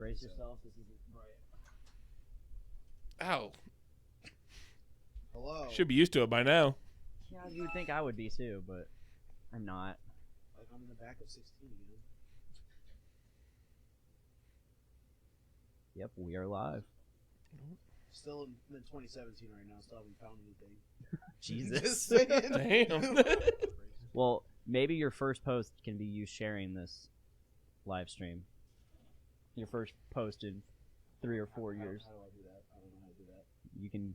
Brace yourself. This is right. Ow. Hello. Should be used to it by now. Yeah, you would think I would be too, but I'm not. Like I'm in the back of 16 again. Yep, we are live. Still in 2017 right now. Still haven't found anything. Jesus. Just saying. Damn. Well, maybe your first post can be you sharing this live stream. Your first post in 3 or 4 years. How do I do that? I don't know how to do that. You can,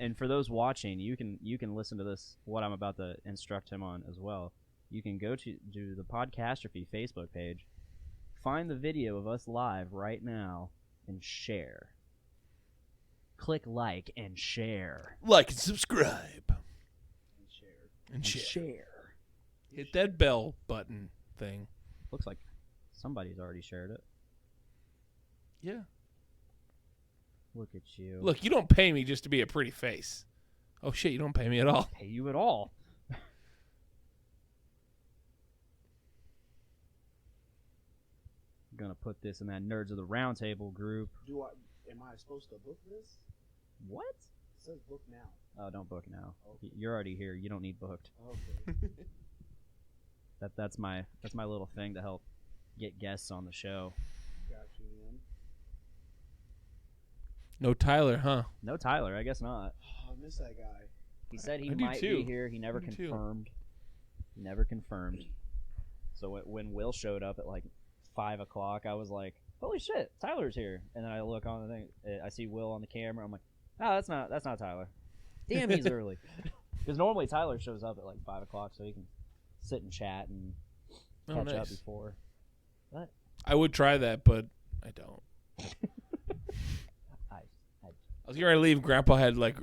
and for those watching, you can listen to this. What I'm about to instruct him on as well. You can go to the Podcastrophe Facebook page, find the video of us live right now, and share. Click like and share. Like and subscribe. And share. And share. Share. Hit that bell button thing. Looks like somebody's already shared it. Yeah. Look at you. Look, you don't pay me just to be a pretty face. Oh, shit, you don't pay me at all. Pay you at all. I'm gonna put this in that Nerds of the Roundtable group. Am I supposed to book this? What? It says book now. Oh, don't book now. Okay. You're already here. You don't need booked. Okay. That's my little thing to help get guests on the show. Got you, man. No Tyler, huh? No Tyler, I guess not. Oh, I miss that guy. He said he I do might too. be here. He never I do too. confirmed. He never confirmed. So when Will showed up at like 5 o'clock, I was like, "Holy shit, Tyler's here!" And then I look on the thing, I see Will on the camera. I'm like, "Oh, that's not Tyler." Damn, he's early. Because normally Tyler shows up at like 5 o'clock, so he can sit and chat and catch up nice. before. What? I would try that, but I don't. I I was getting ready to leave. Grandpa had like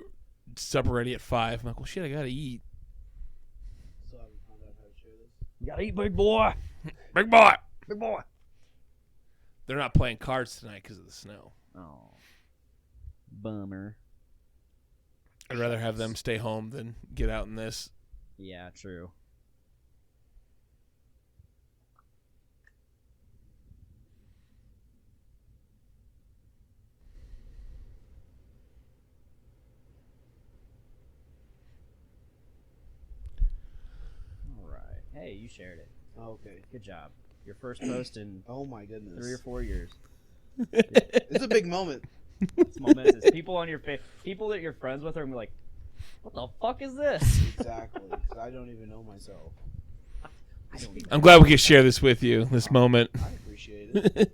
supper ready at 5. I'm like, well, shit, I gotta eat. So I haven't found out how to share this. You gotta eat, big boy. Big boy. Big boy. They're not playing cards tonight because of the snow. Oh, bummer. I'd rather have them stay home than get out in this. Yeah, true. All right. Hey, you shared it. Okay. Good job. Your first post in Oh my goodness. 3 or 4 years. It's a big moment. It's momentous. People on your people that you're friends with are gonna be like, "What the fuck is this?" Exactly. 'Cause I don't even know myself. I don't even. I'm glad we could share this with you, this moment. I appreciate it.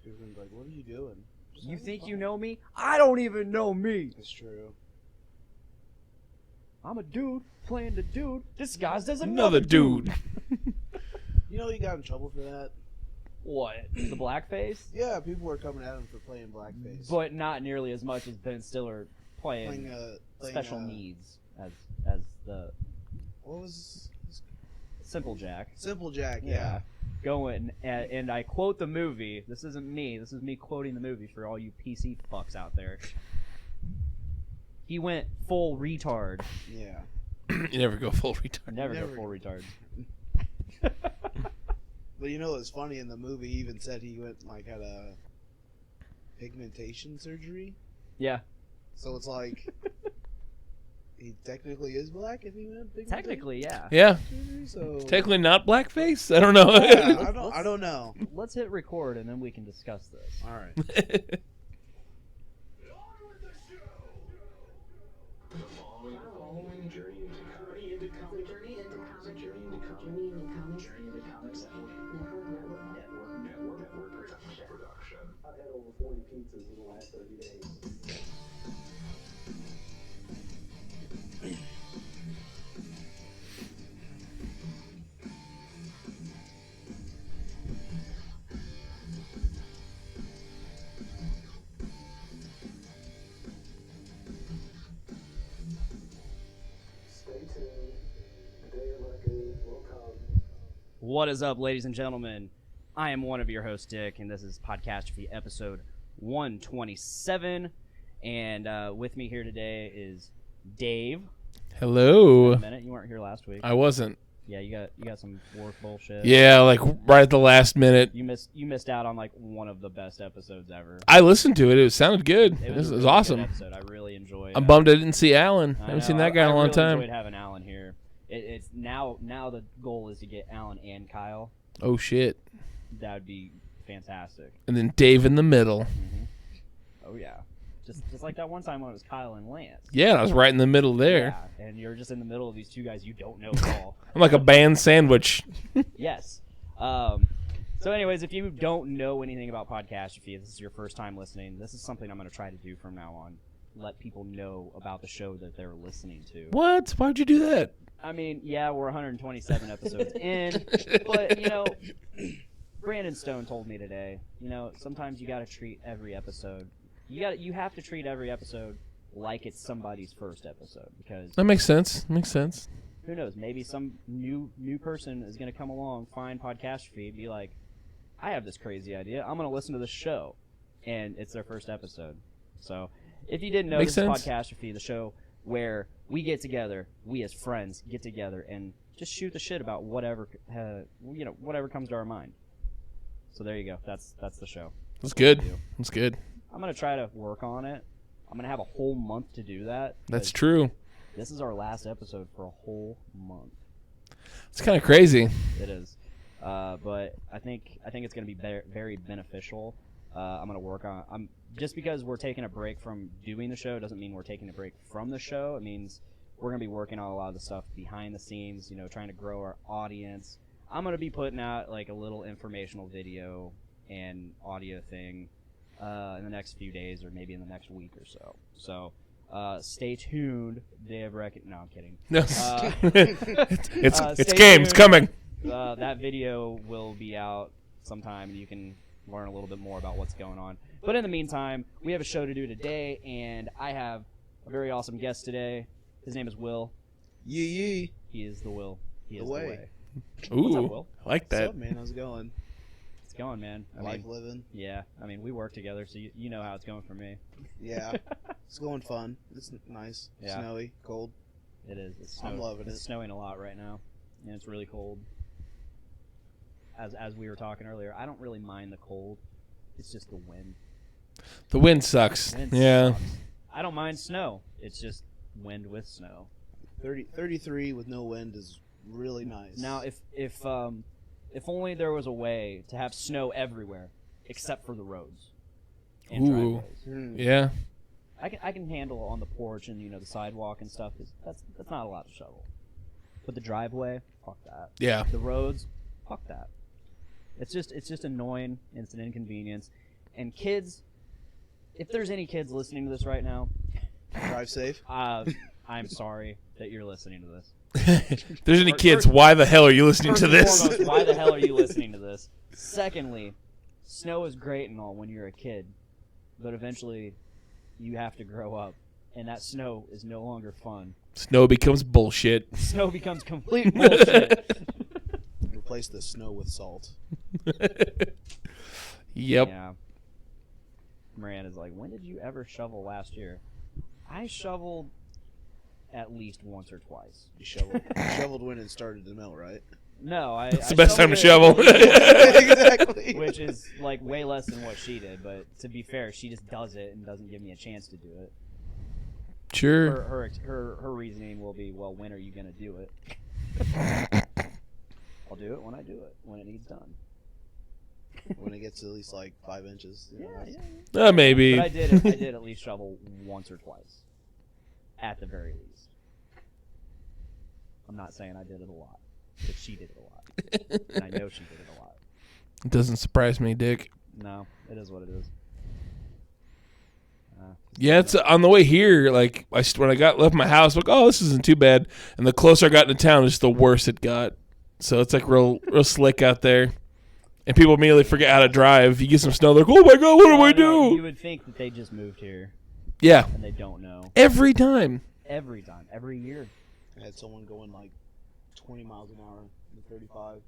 People are like, "What are you doing?" Just You having think fun. you know me? I don't even know me. It's true. I'm a dude playing the dude disguised as Another dude. You know, he got in trouble for that. What? The blackface? Yeah, people were coming at him for playing blackface. But not nearly as much as Ben Stiller playing playing special needs as the What was his... Simple Jack. Simple Jack? Yeah. Yeah. Going and I quote the movie. This isn't me. This is me quoting the movie for all you PC fucks out there. He went full retard. Yeah. You never go full retard. Never go Never full go. retard. But you know what's funny in the movie? He even said he went had a pigmentation surgery. Yeah. So it's like he technically is black if he went pigmentation Technically, yeah. Yeah. surgery. So Technically not blackface. I don't know. yeah, I don't know. Let's hit record and then we can discuss this. All right. I've had over 40 pizzas in the last 30 days. Stay tuned. The day of reckoning will come. What is up, ladies and gentlemen? I am one of your hosts, Dick, and this is Podcastrophe episode 127. And with me here today is Dave. Hello. A minute, you weren't here last week. I wasn't. Yeah, you got some work bullshit. Yeah, like right at the last minute. You missed out on like one of the best episodes ever. I listened to it. It sounded good. It a was really good awesome. episode. I really enjoyed. I'm bummed I didn't see Alan. I haven't seen that guy in a long I really time. enjoyed having Alan here. It's now the goal is to get Alan and Kyle. Oh shit! That would be fantastic. And then Dave in the middle. Oh yeah, just like that one time when it was Kyle and Lance. Yeah, I was right in the middle there. Yeah, and you're just in the middle of these two guys you don't know at all. I'm like a band sandwich. Yes. So anyways, if you don't know anything about Podcastrophe, if this is your first time listening, this is something I'm going to try to do from now on. Let people know about the show that they're listening to. What? Why'd you do that? I mean, yeah, we're 127 episodes in, but, Brandon Stone told me today, sometimes you got to treat every episode. You have to treat every episode like it's somebody's first episode, because That makes sense. Makes sense. who knows, maybe some new person is going to come along, find Podcastrophe, be like, I have this crazy idea. I'm going to listen to this show, and it's their first episode. So, if you didn't know, Makes this is sense. Podcastrophe, the show where we get together, we as friends get together and just shoot the shit about whatever comes to our mind. So there you go. That's the show. That's good. what we do. That's good. I'm going to try to work on it. I'm going to have a whole month to do that. That's 'cause true. This is our last episode for a whole month. It's kind of crazy. It is, but I think it's going to be very beneficial. I'm going to work on. Just because we're taking a break from doing the show doesn't mean we're taking a break from the show. It means we're going to be working on a lot of the stuff behind the scenes. Trying to grow our audience. I'm going to be putting out like a little informational video and audio thing in the next few days, or maybe in the next week or so. So. Stay tuned. Day of Reckoning. No, I'm kidding. No. It's stay games tuned. coming. That video will be out sometime, and you can learn a little bit more about what's going on. But in the meantime, we have a show to do today, and I have a very awesome guest today. His name is Will. Yee. He is the Will. He is The the way. way. Ooh, What's up, Will? I like What's that. up, man? How's it going? It's going, man. Life living. Yeah. I mean, we work together, so you know how it's going for me. Yeah. It's going fun. It's nice. Yeah. Snowy. Cold. It is. It's I'm loving It's it. snowing a lot right now, and it's really cold. As we were talking earlier, I don't really mind the cold. It's just the wind. The wind sucks. Wind Yeah. sucks. I don't mind snow. It's just wind with snow. 33 with no wind is really nice. Now, if only there was a way to have snow everywhere except for the roads and Ooh. driveways. Yeah. I can handle on the porch and the sidewalk and stuff. 'Cause that's not a lot to shovel. But the driveway, fuck that. Yeah. The roads, fuck that. It's just annoying, and it's an inconvenience. And kids, if there's any kids listening to this right now, Drive safe. I'm sorry that you're listening to this. If there's any First- kids, why the hell are you listening First to and this? foremost, why the hell are you listening to this? Secondly, snow is great and all when you're a kid, but eventually you have to grow up, and that snow is no longer fun. Snow becomes bullshit. Snow becomes complete bullshit. Replace the snow with salt. Yep. Yeah. Miranda's like, when did you ever shovel last year? I shoveled at least once or twice. You shoveled when it started to melt, right? No, I. It's I the best time to shoveled shovel. Exactly. Which is like way less than what she did, but to be fair, she just does it and doesn't give me a chance to do it. Sure. Her reasoning will be, well, when are you gonna do it? I'll do it when I do it, when it needs done. When it gets at least like 5 inches. you know, Yeah, that's- yeah. Maybe. But I did at least shovel once or twice, at the very least. I'm not saying I did it a lot, but she did it a lot, and I know she did it a lot. It doesn't surprise me, Dick. No, it is what it is. Yeah, it's on the way here. Like when I left my house, like, oh, this isn't too bad. And the closer I got into town, just the worse it got. So it's like real slick out there. And people immediately forget how to drive. You get some snow, they're like, oh my god, what do I No, you do? would think that they just moved here Yeah, and they don't know. every time. Every time, every year. I had someone going like 20 miles an hour in 35.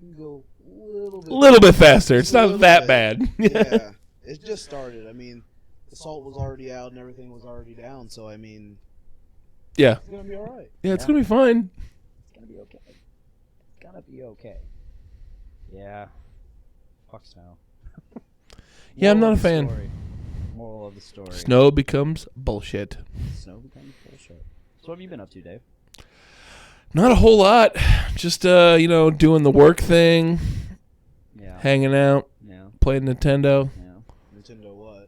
You can go a A little bit faster. It's Just a not little that bit. bad. Yeah, it just started. I mean, the salt was already out and everything was already down. So I mean, Yeah. it's gonna be all right. Yeah, it's gonna be fine. It's gonna be okay. gonna be okay. Yeah. Fuck snow. Yeah, I'm Moral not of a the fan. story. Moral of the story. Snow becomes bullshit. Snow becomes bullshit. So what have you been up to, Dave? Not a whole lot. Just doing the work thing, Yeah. hanging out, Yeah. playing Nintendo. Yeah. Nintendo what?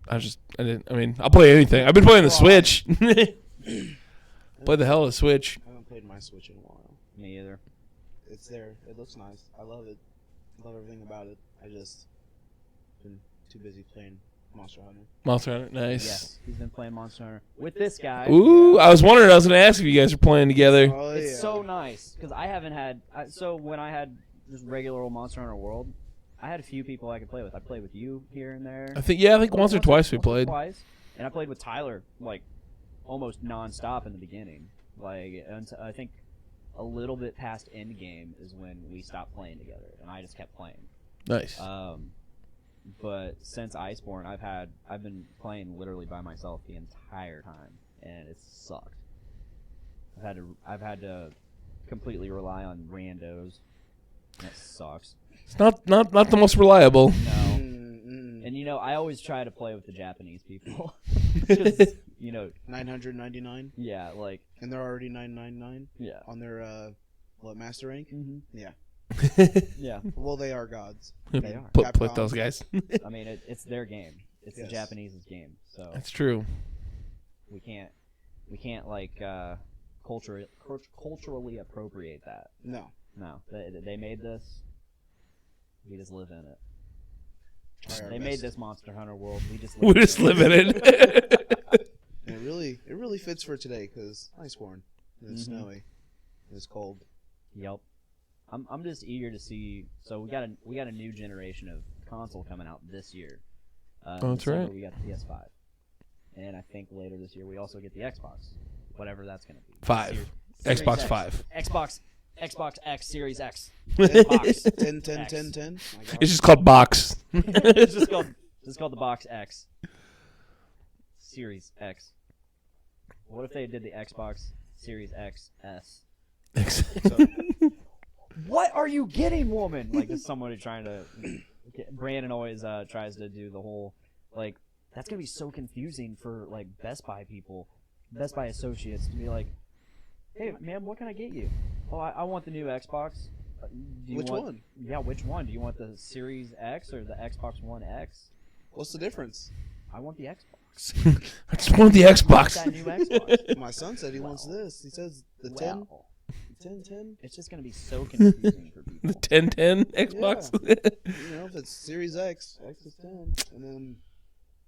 I'll play anything. I've been playing the Switch. Play the hell of the Switch. I haven't played my Switch in a while. Me either. It's there. It looks nice. I love it. I love everything about it. I just been too busy playing Monster Hunter. Monster Hunter, nice. Yes. He's been playing Monster Hunter with this guy. Ooh, I was wondering. I was going to ask if you guys were playing together. Oh, It's so nice because I haven't had. So when I had just regular old Monster Hunter World, I had a few people I could play with. I played with you here and there. I think once or twice we played. Twice, and I played with Tyler like almost nonstop in the beginning. Like until, I think a little bit past end game is when we stopped playing together, and I just kept playing. Nice. But since Iceborne, I've been playing literally by myself the entire time, and it sucked. I've had to completely rely on randos. That sucks. It's not the most reliable. No. And I always try to play with the Japanese people. 'Cause, 999, yeah, like and they're already 999 yeah. on their master rank. Mm-hmm. Yeah. Yeah. Well, they are gods. They are. Put those guys. I mean, it's their game. It's Yes. the Japanese's game. So That's true. we can't like culturally appropriate that. No. No, they made this. We just live in it. Try our They best. made this Monster Hunter world. We just We just live in it. And it really fits for today because Iceborne. And it's Mhm. snowy. And it's cold. Yep. I'm just eager to see. So we got a new generation of console coming out this year. Oh, that's December right. We got the PS5, and I think later this year we also get the Xbox, whatever that's gonna be. 5. Series Xbox X. 5. Xbox X, Series X. Ten, Box. 10, 10, X. 10, 10. My God. It's just called Box. It's just called the Box X. Series X. What if they did the Xbox Series X S? What are you getting, woman? Like, just somebody trying to. Brandon always tries to do the whole like. That's gonna be so confusing for like Best Buy people, Best Buy associates to be like, "Hey, ma'am, what can I get you? Oh, I want the new Xbox. Do you Which want, one? Yeah, which one? Do you want the Series X or the Xbox One X? What's the difference? I want the Xbox. I just wanted the I want Xbox. that new Xbox. My son said he wants this. He says the 10, Wow. 10, 10. It's just gonna be so confusing for people. The 1010 Xbox. If it's Series X, X is 10, and then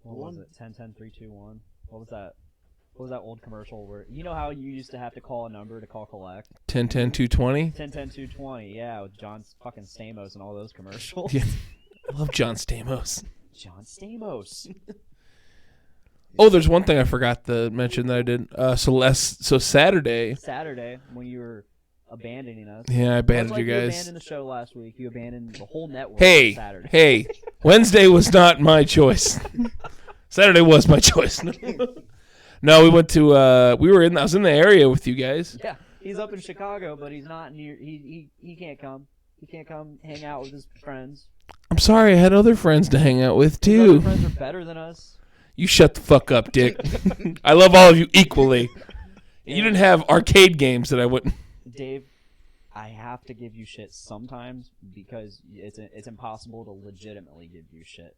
What was one. it? 10, 10, 3, 2, 1. What was that? What was that old commercial where how you used to have to call a number to call collect? 1010 220. 10, 10, 220. Yeah, with John fucking Stamos and all those commercials. Yeah. I love John Stamos. John Stamos. Oh, there's one thing I forgot to mention that I did. So Saturday. Saturday when you were abandoning us. Yeah, I abandoned Much like you guys. abandoned the show last week. You abandoned the whole network. Hey, on Saturday. hey. Wednesday was not my choice. Saturday was my choice. No, we went to. I was in the area with you guys. Yeah, he's up in Chicago, but he's not near. He can't come. He can't come hang out with his friends. I'm sorry, I had other friends to hang out with His other too. friends are better than us. You shut the fuck up, Dick. I love all of you equally. You didn't have arcade games that I wouldn't. Dave, I have to give you shit sometimes because it's impossible to legitimately give you shit.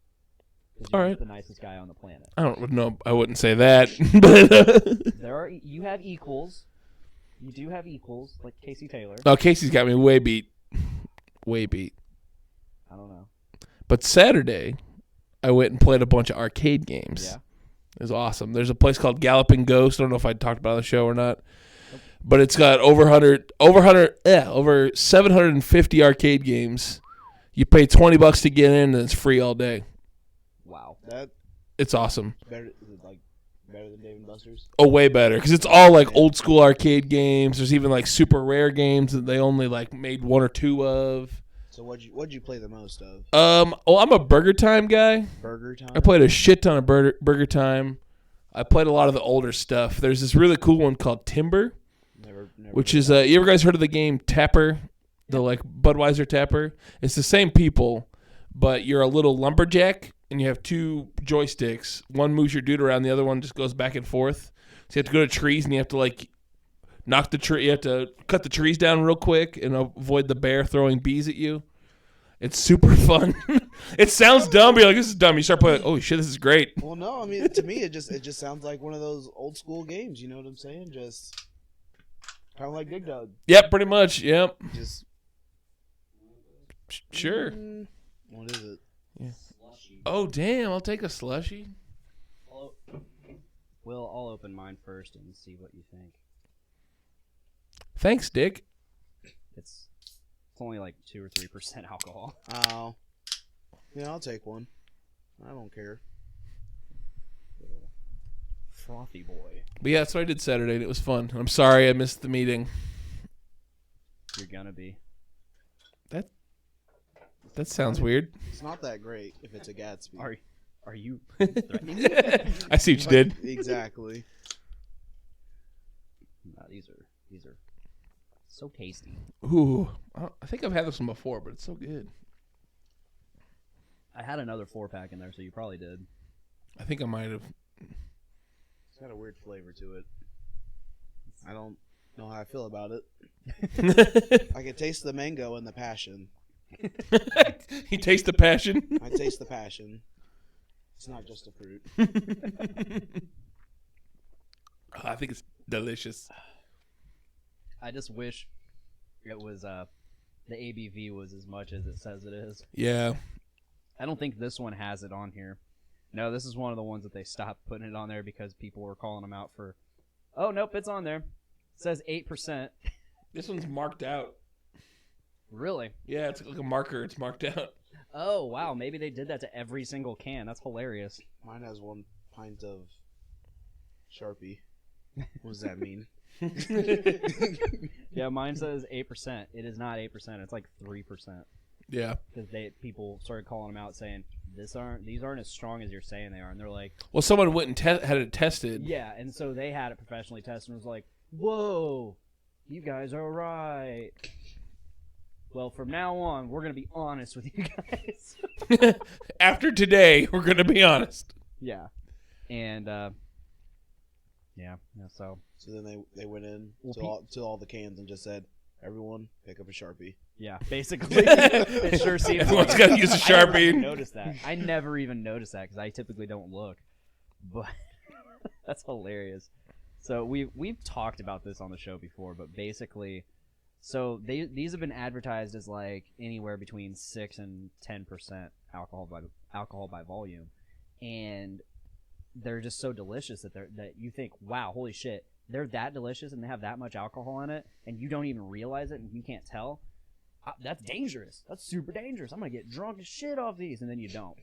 'Cause All you're right. the nicest guy on the planet. I don't know. I wouldn't say that. But You have equals. You do have equals, like Casey Taylor. no, Casey's got me way beat. Way beat. I don't know. But Saturday, I went and played a bunch of arcade games. Yeah. It was awesome. There's a place called Galloping Ghost. I don't know if I talked about it on the show or not. But it's got over 750 arcade games. You pay $20 to get in, and it's free all day. Wow. That It's awesome. better is it like better than Dave and Buster's? Oh, way better because it's all like old school arcade games. There's even like super rare games that they only like made one or two of. So what'd you play the most of? Well, I'm a Burger Time guy. Burger Time. I played a shit ton of Burger Time. I played a lot of the older stuff. There's this really cool one called Timber, Never which heard is of you ever guys heard of the game Tapper? the like Budweiser tapper. It's the same people, but you're a little lumberjack and you have two joysticks. One moves your dude around, the other one just goes back and forth. So you have to go to trees and you have to like knock the tree. You have to cut the trees down real quick and avoid the bear throwing bees at you. It's super fun. It sounds dumb, but you're like, this is dumb. You start playing, oh shit, this is great. Well, no, I mean, to me, it just sounds like one of those old school games. You know what I'm saying? Just kind of like Dig Dug. Yep, pretty much. Yep. Just Sure. What is it? Oh damn, I'll take a slushie. Will, I'll open mine first and see what you think. Thanks, Dick. It's only like 2 or 3% alcohol. Oh, yeah, I'll take one. I don't care. Little frothy boy. But yeah, that's what I did Saturday, and it was fun. I'm sorry I missed the meeting. You're gonna be. That sounds weird. It's not that great if it's a Gatsby. Are you threatening me? I see what you did. Exactly. No, these are so tasty. Ooh, I think I've had this one before, but it's so good. I had another 4-pack in there, so you probably did. I think I might have. It's got a weird flavor to it. I don't know how I feel about it. I can taste the mango and the passion. You taste the passion. I taste the passion. It's not just a fruit. I think it's delicious. I just wish it was the ABV was as much as it says it is. Yeah. I don't think this one has it on here. No, this is one of the ones that they stopped putting it on there because people were calling them out for. Oh nope, it's on there. It says 8%. This one's marked out. Really? Yeah, it's like a marker. It's marked out. Oh wow, maybe they did that to every single can. That's hilarious. Mine has 1 pint of Sharpie. What does that mean? Yeah, mine says 8%. It is not 8%. It's like 3%. Yeah. Because people started calling them out saying these aren't as strong as you're saying they are, and they're like, Well, someone went and had it tested. yeah, and so they had it professionally tested and was like, whoa, you guys are right. Well, from now on, we're gonna be honest with you guys. After today, we're gonna be honest. Yeah, and yeah. So So then they went in Well, to all the cans and just said, everyone pick up a Sharpie. yeah, basically, it sure seems. Everyone's got to use a I never Sharpie. even noticed that. I never even noticed that because I typically don't look. But that's hilarious. So we've talked about this on the show before, but basically, so these have been advertised as like anywhere between 6 and 10% alcohol by volume, and they're just so delicious that you think, wow, holy shit, they're that delicious and they have that much alcohol in it, and you don't even realize it and you can't tell. That's dangerous. That's super dangerous. I'm gonna get drunk as shit off these, and then you don't.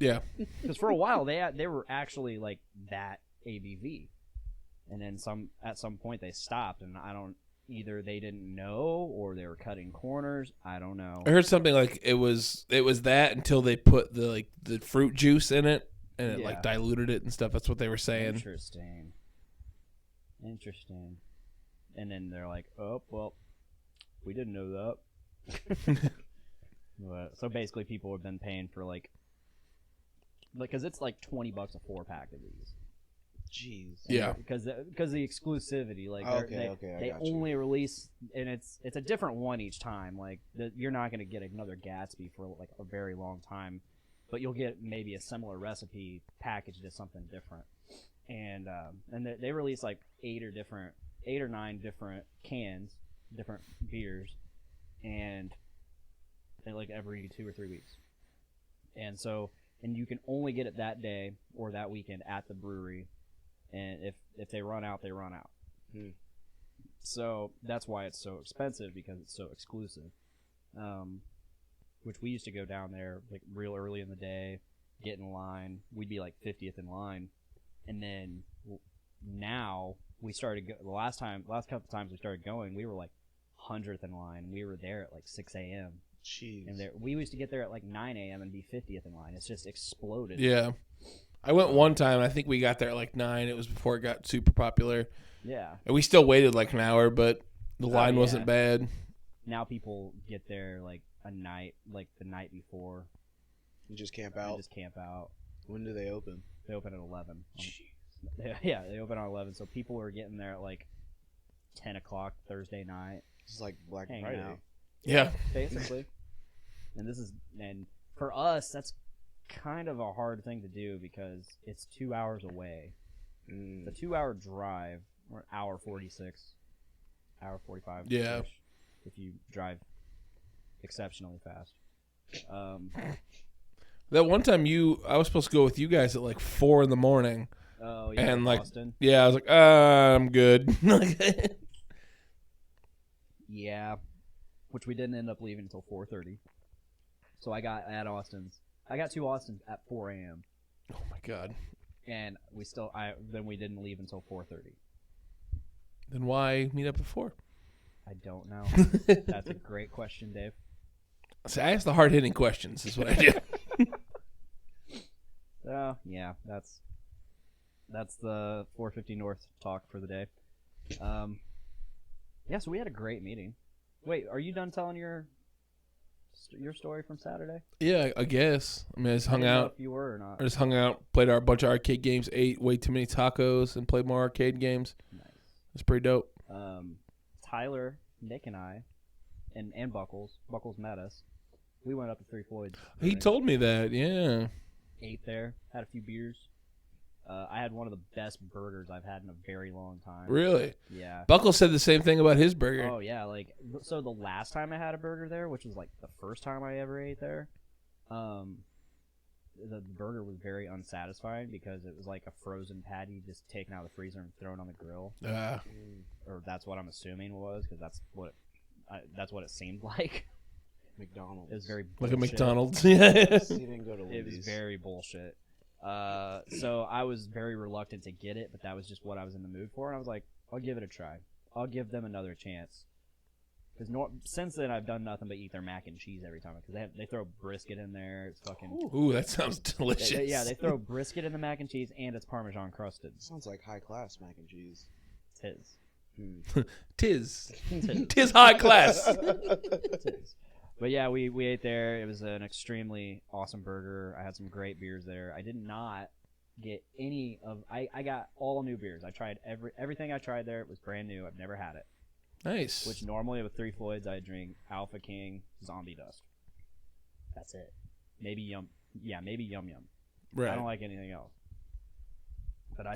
Yeah. Because for a while they were actually like that ABV, and then at some point they stopped, and either they didn't know or they were cutting corners. I don't know. I heard something like it was that until they put the fruit juice in it and it like diluted it and stuff. That's what they were saying. Interesting. And then they're like, oh well, we didn't know that. So basically, people have been paying for like because it's like $20 a 4-pack of these. Jeez. Yeah. Because the exclusivity, like Okay, they I got you. only release, and it's a different one each time. Like you're not going to get another Gatsby for like a very long time, but you'll get maybe a similar recipe packaged as something different. And they release like 8 or 9 different cans, different beers, and they like every 2 or 3 weeks. And you can only get it that day or that weekend at the brewery. And if they run out, they run out. So that's why it's so expensive, because it's so exclusive. Which we used to go down there like real early in the day, get in line. We'd be like 50th in line, and then now we started. The last couple times we started going, we were like 100th in line. We were there at like 6 a.m. Jeez. And we used to get there at like 9 a.m. and be 50th in line. It's just exploded. Yeah. I went one time, and I think we got there at like 9. It was before it got super popular. Yeah. And we still waited like an hour, but the line wasn't bad. now people get there like a night, like the night before. You just camp They out. just camp out. When do they open? They open at 11. Yeah, they open at 11. So people are getting there at like 10 o'clock Thursday night. It's like Black Hanging Friday. out. Yeah. Basically. And for us, that's kind of a hard thing to do because it's 2 hours away. Mm. It's a 2-hour drive, or hour 46, hour 45. Yeah. If you drive exceptionally fast. That one time I was supposed to go with you guys at like 4 a.m. Oh yeah, And, like, Boston. Yeah, I was like, I'm good. Yeah, which we didn't end up leaving until 4:30. So I got to Austin at 4 a.m. Oh my god. and then we didn't leave until 4:30. Then why meet up at 4? I don't know. That's a great question, Dave. See, I ask the hard hitting questions. Is what I do. Yeah, that's the 450 North talk for the day. Yeah, so we had a great meeting. Wait, are you done telling your story from Saturday? Yeah, I guess. I mean, I just I hung didn't know out. if you were or not. I just hung out, played a bunch of arcade games, ate way too many tacos, and played more arcade games. Nice. It's pretty dope. Tyler, Nick, and I, and Buckles met us. We went up to Three Floyds. He told me that. Yeah. Ate there, had a few beers. I had one of the best burgers I've had in a very long time. Really? Yeah. Buckle said the same thing about his burger. Oh yeah, so the last time I had a burger there, which was like the first time I ever ate there, the burger was very unsatisfying because it was like a frozen patty just taken out of the freezer and thrown on the grill, or that's what I'm assuming it was because that's what it seemed like. McDonald's. It was very Like a bullshit. McDonald's. Yeah. You didn't go to It was Wendy's. very bullshit. So I was very reluctant to get it, but that was just what I was in the mood for, and I was like, I'll give it a try. I'll give them another chance. Because since then, I've done nothing but eat their mac and cheese every time. Because they throw brisket in there. It's fucking... Ooh, that sounds delicious. They throw brisket in the mac and cheese, and it's Parmesan crusted. Sounds like high class mac and cheese. Tis. Tis. Tis. Tis high class. Tis. But yeah, we ate there. It was an extremely awesome burger. I had some great beers there. I did not get any of... I got all new beers. I tried everything I tried there. It was brand new. I've never had it. Nice. Which normally with Three Floyds, I drink Alpha King, Zombie Dust. That's it. Maybe Yum. Yeah, maybe Yum Yum. Right. I don't like anything else. But I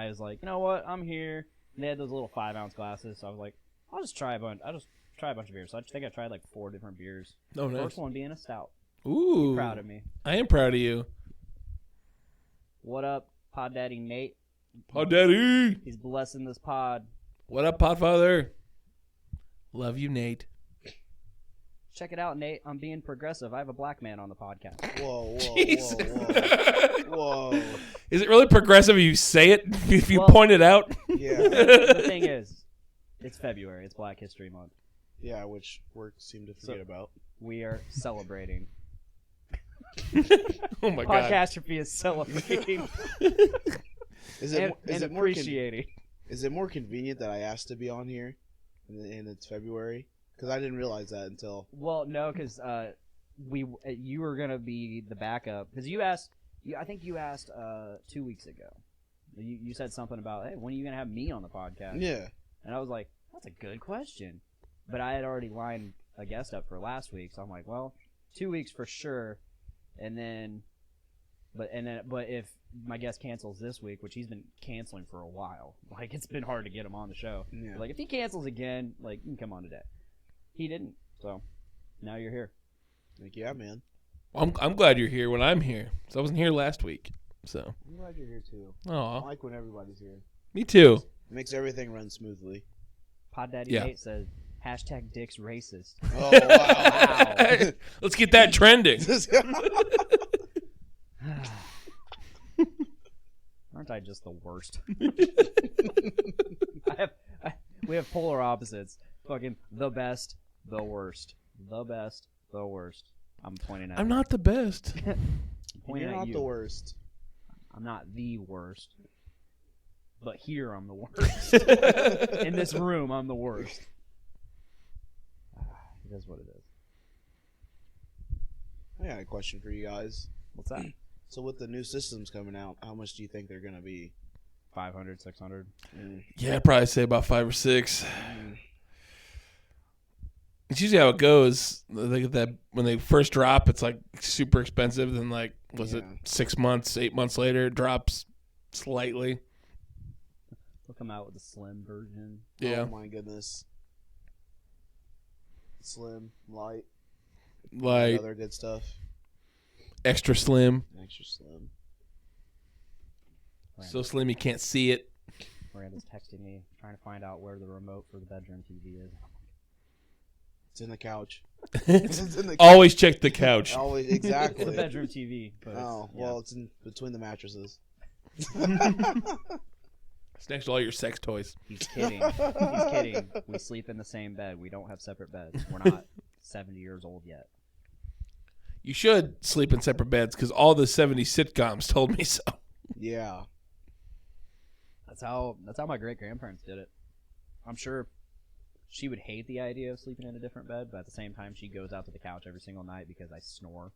was like, you know what? I'm here. And they had those little 5-ounce glasses, so I was like, I'll just try a bunch of beers. So I think I tried like 4 different beers. Oh, nice. First one being a stout. Ooh. Proud of me. I am proud of you. What up, Pod Daddy Nate? Pod Daddy. He's blessing this pod. What up, Podfather? Love you, Nate. Check it out, Nate. I'm being progressive. I have a black man on the podcast. Whoa, Jesus. whoa. Is it really progressive if you say it, if you Well- point it out? Yeah. The thing is, it's February. It's Black History Month. Yeah, which work seem to forget about. We are celebrating. Oh, my God. Podcastrophe is celebrating Is and it appreciating. is it more convenient that I asked to be on here and it's February? Because I didn't realize that until... Well, no, because you were gonna be the backup because I think you asked 2 weeks ago. You said something about, hey, when are you gonna have me on the podcast? Yeah. And I was like, that's a good question, but I had already lined a guest up for last week, so I'm like, well, 2 weeks for sure, but if my guest cancels this week, which he's been canceling for a while, like it's been hard to get him on the show. Yeah. Like if he cancels again, like you can come on today. He didn't, so now you're here. Like, yeah, man. I'm glad you're here when I'm here. So I wasn't here last week. So, I'm glad you're here, too. I aw, like when everybody's here. me too. It makes everything run smoothly. Pod Daddy Yeah. Nate says #Dick's racist. Oh, wow. Let's get that trending. Aren't I just the worst? We have polar opposites. Fucking the best, the worst. The best, the worst. I'm pointing at I'm not the best. pointing You're at not you. the worst. I'm not the worst. But here I'm the worst. In this room, I'm the worst. It is what it is. I got a question for you guys. What's that? So with the new systems coming out, how much do you think they're gonna be? 500, 600. Yeah, I'd probably say about 5 or 6. It's usually how it goes. They get that when they first drop, it's like super expensive. Then like, was it Yeah. 6 months, 8 months later, it drops slightly. They'll come out with a slim version. Yeah, Oh my goodness. Slim, light, like other good stuff. extra slim, Extra slim. so slim you can't see it. Miranda's texting me, trying to find out where the remote for the bedroom TV is. It's in the couch. It's It's in the always check the couch. Always It's exactly. the bedroom TV. But Oh yeah. well, it's in between the mattresses. It's next to all your sex toys. He's kidding. He's kidding. We sleep in the same bed. We don't have separate beds. We're not 70 years old yet. You should sleep in separate beds because all the 70s sitcoms told me so. Yeah. That's how my great grandparents did it. I'm sure she would hate the idea of sleeping in a different bed, but at the same time, she goes out to the couch every single night because I snore.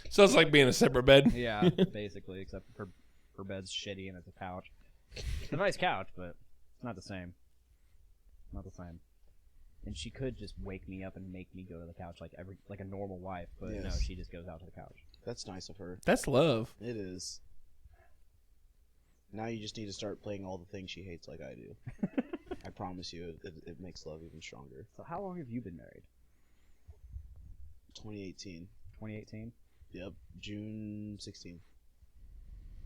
So it's like being a separate bed. Yeah, basically, except her bed's shitty and it's a couch. It's a nice couch, but it's not the same. Not the same. And she could just wake me up and make me go to the couch like a normal wife, but no, Yes. she just goes out to the couch. That's nice of her. That's love. It is. Now you just need to start playing all the things she hates like I do. I promise you, it makes love even stronger. So how long have you been married? 2018. 2018? Yep. June 16th.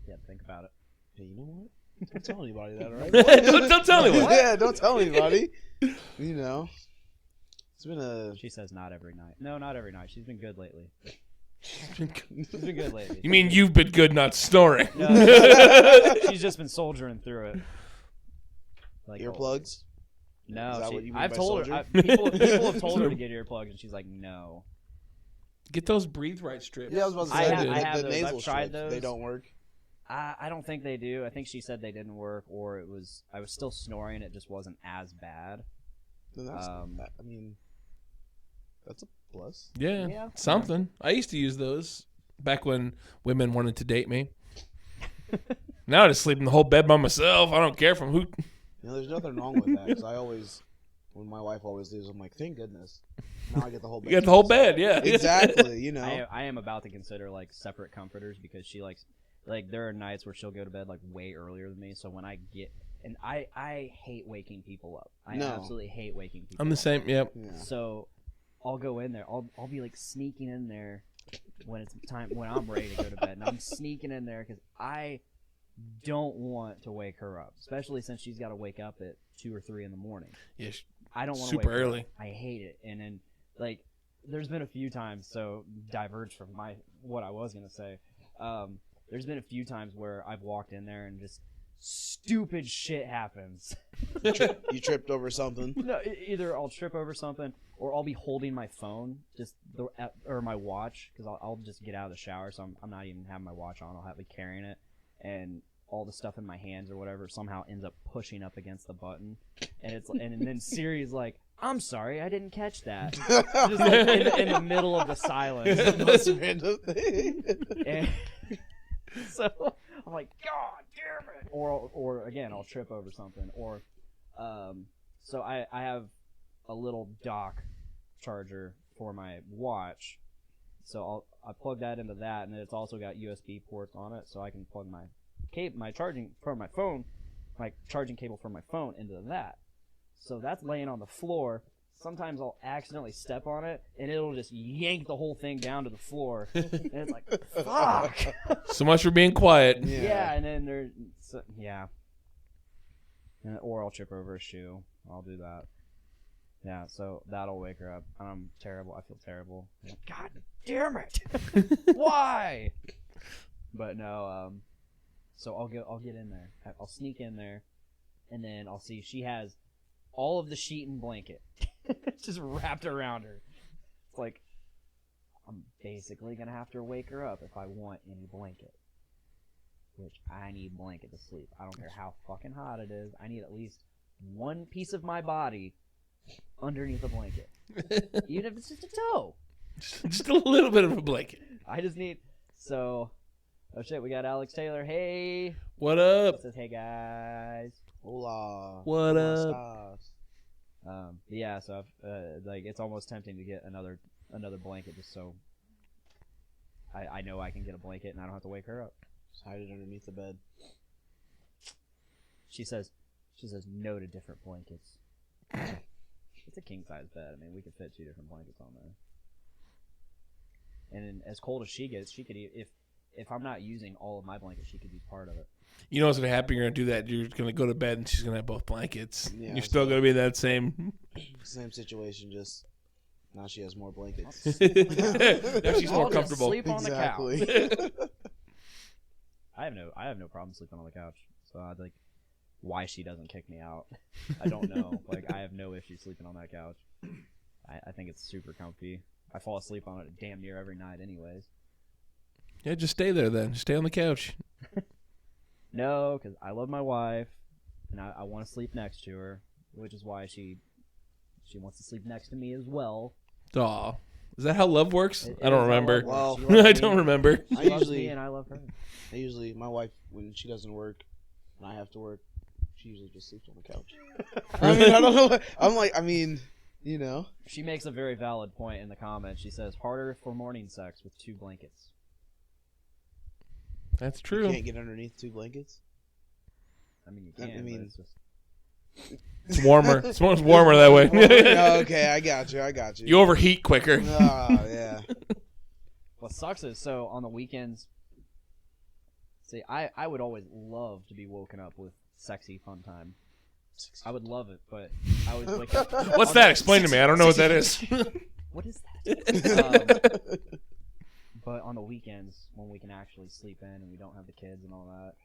Yeah, think about it. Hey, you know what? Don't tell anybody that, all right? Don't tell anyone. Yeah, don't tell anybody. You know. It's been a... She says not every night. No, not every night. She's been good lately. She's been good lately. You mean you've been good not snoring? No, she's just been soldiering through it. Like Earplugs? Is No, that what you mean I've by told her. soldier? People have told her to get earplugs, and she's like, no. Get those breathe right strips. Yeah, I was about to I say, have- the, I have the those. nasal I've tried strips, they those. don't work. I don't think they do. I think she said they didn't work, or I was still snoring. It just wasn't as bad. Then that's, Um, I mean, that's a plus. Yeah, Yeah. something. I used to use those back when women wanted to date me. Now I just sleep in the whole bed by myself. I don't care from who. You know, there's nothing wrong with that. Because I always, when my wife always leaves, I'm like, thank goodness. Now I get the whole bed. You got to the whole myself. bed, yeah. Exactly, you know. I am about to consider like separate comforters because she likes there are nights where she'll go to bed like way earlier than me. So when I get and I hate waking people up. I No. absolutely hate waking people. I'm the up. same. Yep. Yeah. So I'll go in there. I'll be like sneaking in there when it's time when I'm ready to go to bed, and I'm sneaking in there because I don't want to wake her up, especially since she's got to wake up at 2 or 3 in the morning. Yeah, I don't want to super wake her early. up. I hate it, and then like there's been a few times. So diverge from what I was gonna say. There's been a few times where I've walked in there and just stupid shit happens. You tripped over something. No, either I'll trip over something or I'll be holding my phone, or my watch, because I'll just get out of the shower, so I'm not even having my watch on. I'll have it carrying it, and all the stuff in my hands or whatever somehow ends up pushing up against the button, and then Siri's like, "I'm sorry, I didn't catch that." Just like in the middle of the silence. The most random thing. And so I'm like, God damn it! Or again, I'll trip over something. Or so I have a little dock charger for my watch. So I plug that into that, and it's also got USB ports on it, so I can plug my charging from my phone, my charging cable from my phone into that. So that's laying on the floor. Sometimes I'll accidentally step on it, and it'll just yank the whole thing down to the floor. And it's like, fuck. So much for being quiet. Yeah, and then or I'll trip over a shoe. I'll do that. Yeah, so that'll wake her up. I'm terrible. I feel terrible. God damn it! Why? But no. So I'll get in there. I'll sneak in there, and then I'll see she has all of the sheet and blanket just wrapped around her. It's like I'm basically gonna have to wake her up if I want any blanket. Which I need blanket to sleep. I don't care how fucking hot it is. I need at least one piece of my body underneath the blanket, even if it's just a toe. Just a little bit of a blanket. I just need. So, oh shit, we got Alex Taylor. Hey, What up? it says hey guys. Hola. What ¿Cómo up? estás? Yeah, so I've, like it's almost tempting to get another blanket just so I know I can get a blanket and I don't have to wake her up. Just hide it underneath the bed. She says no to different blankets. It's a king size bed. I mean, we could fit 2 different blankets on there. And then as cold as she gets, she could if I'm not using all of my blankets, she could use part of it. You know what's gonna happen? You're gonna do that. You're gonna go to bed and she's gonna have both blankets. Yeah, You're still so- gonna be in that same. Same situation, just now she has more blankets. Now she's I'll more just comfortable. Sleep on the couch. Exactly. I have no problem sleeping on the couch. So I'd like why she doesn't kick me out. I don't know. Like I have no issue sleeping on that couch. I think it's super comfy. I fall asleep on it damn near every night anyways. Yeah, just stay there then. Just stay on the couch. No, because I love my wife and I want to sleep next to her, which is why she wants to sleep next to me as well. Aw. Is that how love works? It I don't is how remember. love works. Well, She loves I me. don't remember. She I loves usually- me and I love her. My wife, when she doesn't work and I have to work, she usually just sleeps on the couch. I mean, I don't know. I'm like, I mean, you know. She makes a very valid point in the comments. She says, harder for morning sex with 2 blankets. That's You true. can't get underneath 2 blankets. I mean, you I can, mean- but it's just... It's warmer. It's warmer that way. Oh, okay, I got you. You overheat quicker. Oh, yeah. What sucks is, so on the weekends... See, I would always love to be woken up with sexy fun time. I would love it, but I would wake up... What's that? Explain to me. I don't know what that is. What is that? But on the weekends, when we can actually sleep in and we don't have the kids and all that,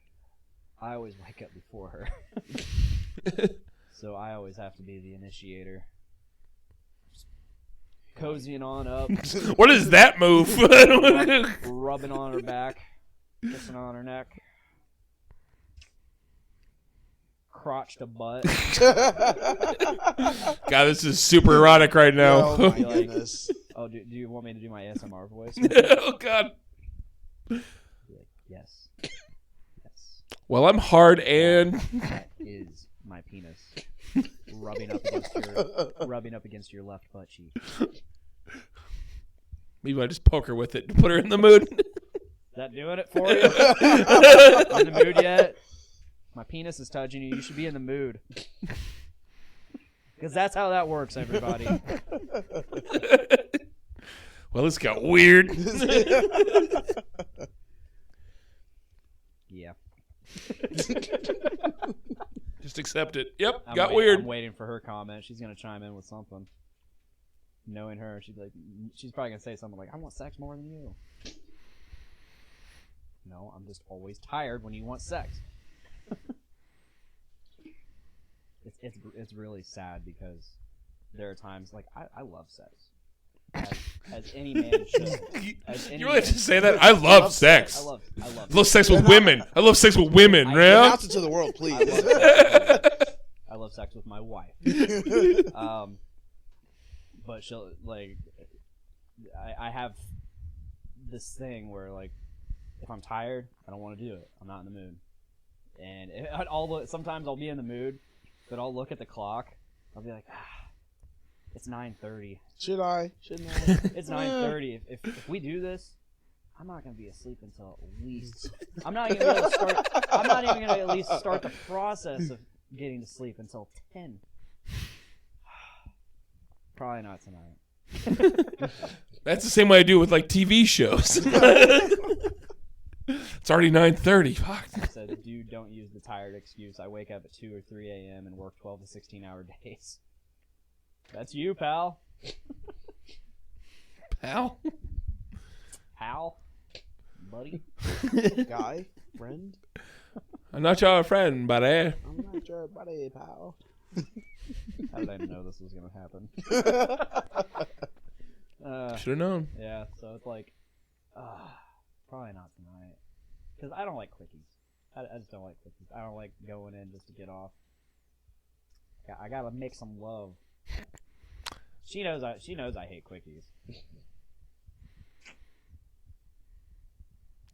I always wake up before her. So I always have to be the initiator. Just cozying on up, What is that move? rubbing on her back, kissing on her neck, crotch to butt. God, this is super erotic right now. Oh, my Be like- goodness. Oh, do you want me to do my ASMR voice? Oh God. Be like, yes. Yes. Well, I'm hard and That is my penis. rubbing up against your left butt cheek. maybe I just poke her with it to put her in the mood. Is that doing it for you? In the mood yet? My penis is touching you. You should be in the mood. Because that's how that works, everybody. Well, this got weird. Yeah. Just accept it. Yep, I'm got waiting- weird. I'm waiting for her comment. She's going to chime in with something. Knowing her, she's probably going to say something like, I want sex more than you. No, I'm just always tired when you want sex. It's really sad because there are times like I love sex, as any man should. As any You really have man to say that? I love sex. I love I love sex with women. I love sex with women, I- yeah? Announce it to the world, I please. love sex. I love sex with my wife. But she'll like, I have this thing where like, if I'm tired, I don't want to do it. I'm not in the mood, and sometimes I'll be in the mood, but I'll look at the clock. I'll be like, it's 9:30. Should I? Shouldn't I? It's 9:30. If we do this, I'm not gonna be asleep until at least. I'm not even gonna start. I'm not even gonna at least start the process of getting to sleep until 10. Probably not tonight. That's the same way I do with like TV shows. It's already 9:30. Fuck. I said, dude, don't use the tired excuse. I wake up at 2 or 3 a.m. and work 12 to 16-hour days. That's you, pal. Pal. Pal? Buddy? Guy? Friend? I'm not your friend, buddy. I'm not your buddy, pal. How did I know this was going to happen? Should have known. Yeah, so it's like, probably not tonight. Because I don't like quickies. I just don't like quickies. I don't like going in just to get off. I gotta make some love She knows I hate quickies.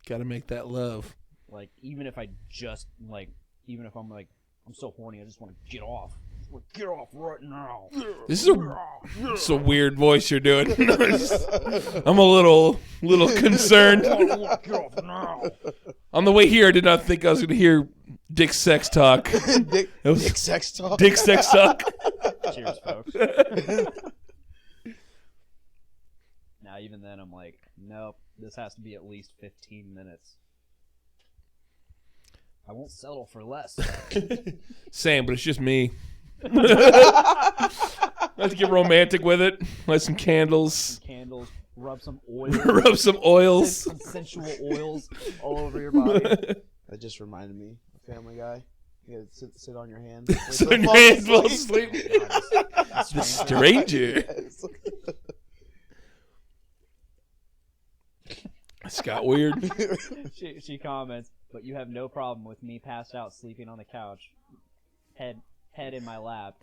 Gotta make that love. Like even if I'm like I'm so horny, I just want to get off. Like, get off right now. This is a weird voice you're doing. I'm a little concerned. Get off now. On the way here, I did not think I was going to hear dick sex talk. Dick, It was dick sex talk. dick sex talk. Cheers, folks. Now even then, I'm like, nope. This has to be at least 15 minutes. I won't settle for less. Same, but it's just me. I have to get romantic with it. Light some candles. Candles, rub some oil. Rub some oils. Some sensual oils all over your body. That just reminded me of Family Guy. You gotta sit on your hand. So your hands fall asleep. The stranger. Yes. It's got weird. She comments, but you have no problem with me passed out sleeping on the couch, head in my lap,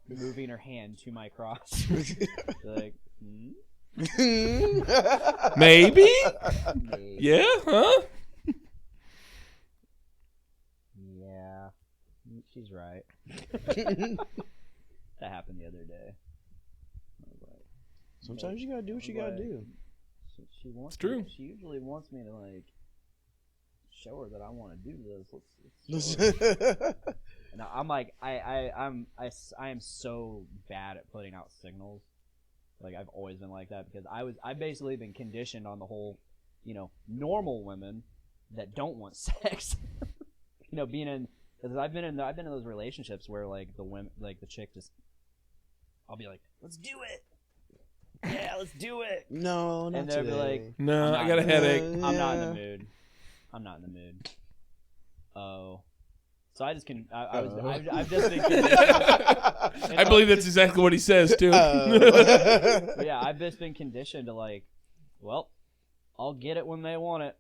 moving her hand to my crotch. Like, Maybe? maybe. Yeah? Huh? Yeah, she's right. That happened the other day. I was like, Sometimes you gotta do what you gotta do. She wants. It's true. She usually wants me to like show her that I want to do this. Let's show her. And I'm like, I am so bad at putting out signals. Like I've always been like that because I've basically been conditioned on the whole, normal women that don't want sex. Being in, because I've been in those relationships where like the women, like the chick just, I'll be like, let's do it. Yeah, let's do it. No, not And they'll be today. like, No, I'm I not got a in the headache. I'm not in the mood. I'm not in the mood. Oh. So I just can. I've just been conditioned. I believe that's exactly what he says, too. But yeah, I've just been conditioned to like, well, I'll get it when they want it.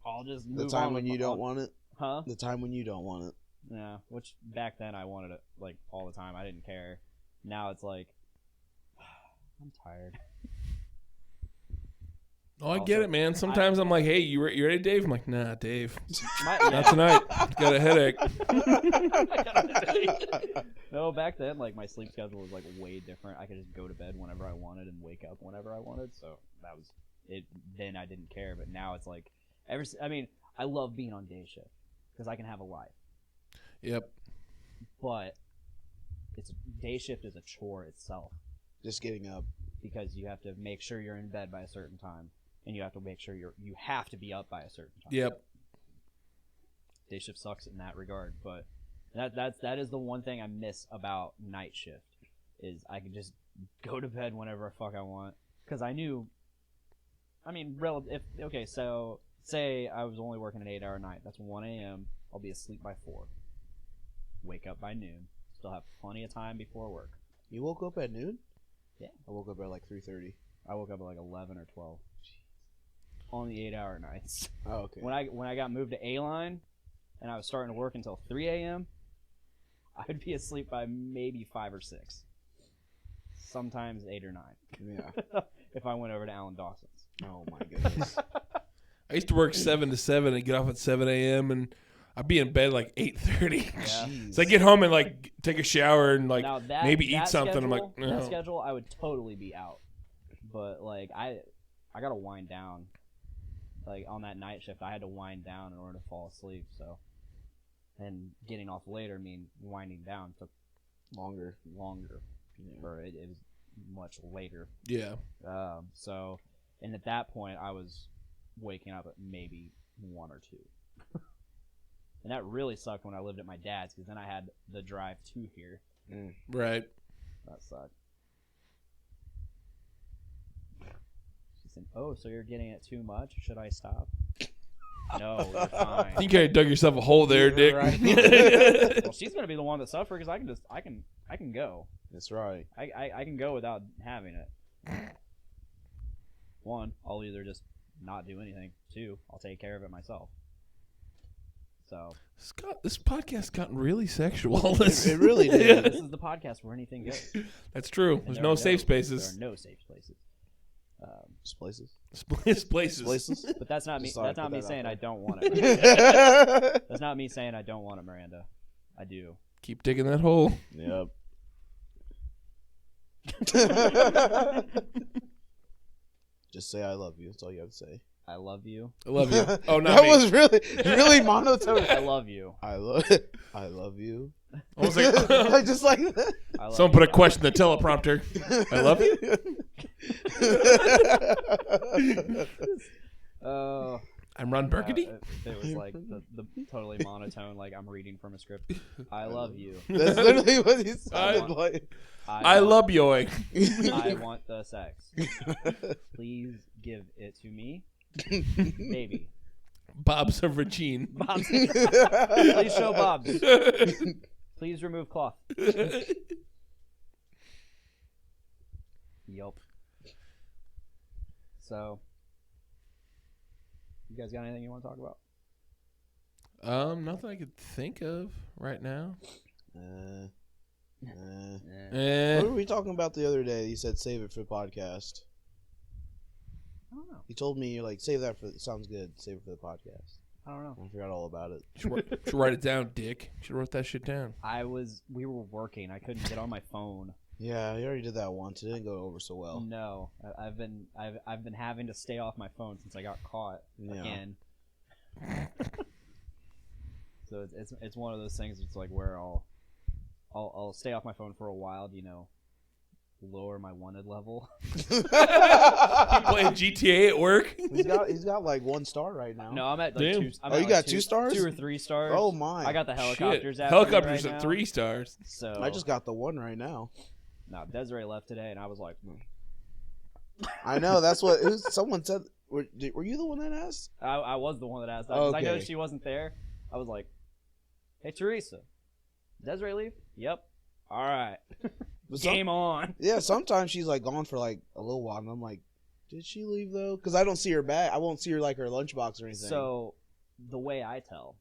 I'll just move The time on when with you don't want it. Huh? The time when you don't want it. Yeah. Which back then I wanted it like all the time. I didn't care. Now it's like, I'm tired. Oh, I get it, man. Sometimes I'm like, hey, you ready, Dave? I'm like, nah, Dave. Not tonight. Got a headache. No, back then, like, my sleep schedule was, like, way different. I could just go to bed whenever I wanted and wake up whenever I wanted, so that was it. Then I didn't care, but now it's, like, I love being on day shift because I can have a life, Yep. but day shift is a chore itself Just getting up. because you have to make sure you're in bed by a certain time, and you have to make sure you have to be up by a certain time. Yep. Day shift sucks in that regard, but that is the one thing I miss about night shift is I can just go to bed whenever the fuck I want because I knew. I mean, so say I was only working an 8-hour night. That's 1 a.m. I'll be asleep by 4. Wake up by noon. Still have plenty of time before work. You woke up at noon? Yeah. I woke up at like 3:30. I woke up at like 11 or 12 on the 8-hour nights. Oh, okay. When I got moved to A-line and I was starting to work until 3 a.m., I would be asleep by maybe 5 or 6. Sometimes 8 or 9. Yeah. If I went over to Alan Dawson's. Oh my goodness. I used to work 7 to 7 and get off at 7 a.m. and I'd be in bed like 8:30. Yeah. Jeez. So I get home and like take a shower and like Now maybe eat something. Schedule, I'm like, no. that schedule, I would totally be out. But like I gotta wind down. Like on that night shift, I had to wind down in order to fall asleep. So, and getting off later winding down took Longer. or it was much later. Yeah. So, and at that point, I was waking up at maybe 1 or 2. And that really sucked when I lived at my dad's because then I had the drive to here. Right. That sucked. She said, "Oh, so you're getting it too much? Should I stop?" No, you're I fine. think you kind of dug yourself a hole there, Dick. Right. Well, she's gonna be the one to suffer because I can go. That's right. I can go without having it. 1, I'll either just not do anything. 2, I'll take care of it myself. So Scott, this podcast gotten really sexual. It really did. this is the podcast where anything goes. And That's true. There's there no are safe spaces. There are no safe places. Just places. Places. Places. But that's not me. Sorry, That's not put me that out saying there. I don't want it. That's not me saying I don't want it, Miranda. I do. Keep digging that hole. Yep. Just say I love you. That's all you have to say. I love you. I love you. Oh, not that me. was really monotone. I love you. I love you. I was like, Just like that. I love someone you. put a question in the teleprompter. I love you. Oh. I'm Ron Burgundy. It was like the totally monotone, like I'm reading from a script. I love you. That's literally what he sounded want- like. I love you. I want the sex. Please give it to me, baby. Bob's a Regine. Bob's. Please show Bob's. Please remove cloth. Yup. So, you guys got anything you want to talk about? Nothing I could think of right now. Eh, What were we talking about the other day? You said save it for the podcast. I don't know. You told me you're like save that for. Sounds good. Save it for the podcast. I don't know. I forgot all about it. Should write it down, Dick. Should wrote that shit down. We were working. I couldn't get on my phone. Yeah, you already did that once. It didn't go over so well. No, I've been having to stay off my phone since I got caught Yeah. again. So it's one of those things. It's like where I'll stay off my phone for a while. Lower my wanted level. You playing GTA at work? He's got like 1 star right now. No, I'm at like Damn. 2. I'm Oh, at you like got 2 2 stars? 2 or 3 stars. Oh my! I got the helicopters Shit. app. Helicopters right at now. 3 stars. So I just got the 1 right now. no. Desiree left today, and I was like, I know. That's what someone said. Were you the one that asked? I was the one that asked that. 'Cause I know Okay. she wasn't there. I was like, hey Teresa, Desiree leave? Yep. All right. But Game on. Yeah, sometimes she's like gone for like a little while, and I'm like, did she leave though? Because I don't see her back. I won't see her like her lunchbox or anything. So, the way I tell,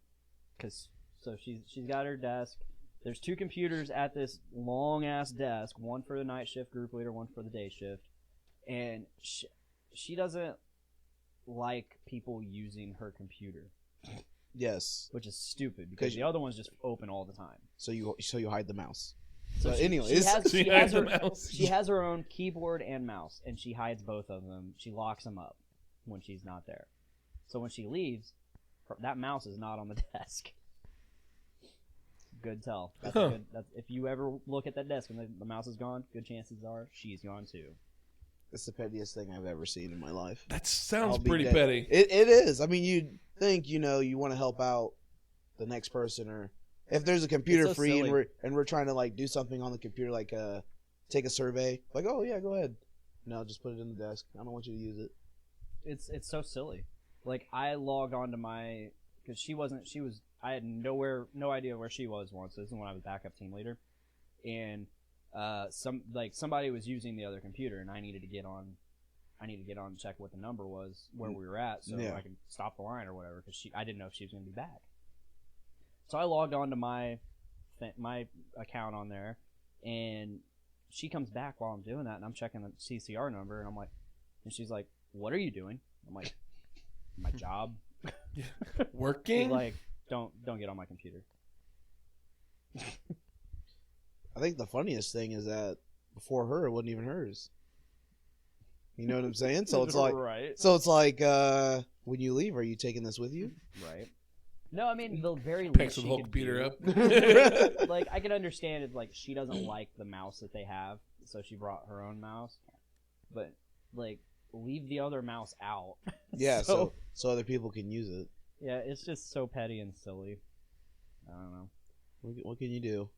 so she's got her desk. There's 2 computers at this long ass desk. One for the night shift group leader, one for the day shift, and she doesn't like people using her computer, yes. which is stupid because 'Cause the other one's just open all the time. So you hide the mouse. So But she, anyways. she She has hides the her mouse. she has her own keyboard and mouse, and she hides both of them. She locks them up when she's not there. So when she leaves, that mouse is not on the desk. Good tell. That's Huh. good. That's, if you ever look at that desk and the mouse is gone, good chances are she's gone too. It's the pettiest thing I've ever seen in my life. That sounds I'll be pretty dead. petty. It is. I mean, you'd think you want to help out the next person, or if there's a computer It's so free silly. and we're trying to like do something on the computer, like take a survey. Like, oh yeah, go ahead. No, just put it in the desk. I don't want you to use it. It's so silly. Like I logged onto my because I had no idea where she was once. This is when I was backup team leader, and somebody was using the other computer, and I needed to get on to check what the number was, where we were at, so Yeah. I could stop the line or whatever. Because I didn't know if she was going to be back. So I logged on to my account on there, and she comes back while I'm doing that, and I'm checking the CCR number, and I'm like, and she's like, "What are you doing?" I'm like, "My job." She's Working? like, "Don't get on my computer." I think the funniest thing is that before her, it wasn't even hers. You know what I'm saying? So it's like, when you leave, are you taking this with you? Right. No, I mean the very Picks least the she whole could computer do- up. Like I can understand it. Like she doesn't like the mouse that they have, so she brought her own mouse. But like, leave the other mouse out. Yeah, so other people can use it. Yeah, it's just so petty and silly. I don't know. What can you do?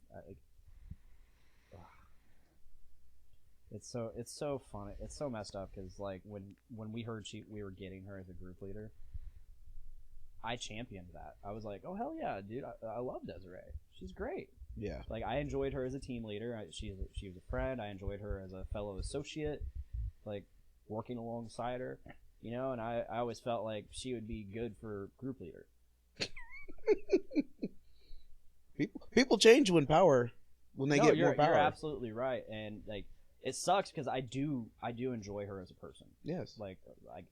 It's so funny. It's so messed up because like when we heard we were getting her as a group leader, I championed that. I was like, oh hell yeah, dude! I love Desiree. She's great. Yeah. Like I enjoyed her as a team leader. She was a friend. I enjoyed her as a fellow associate. Like working alongside her, and I always felt like she would be good for group leader. People change when they get you're, more power. You're absolutely right, and like it sucks because I do enjoy her as a person. Yes. Like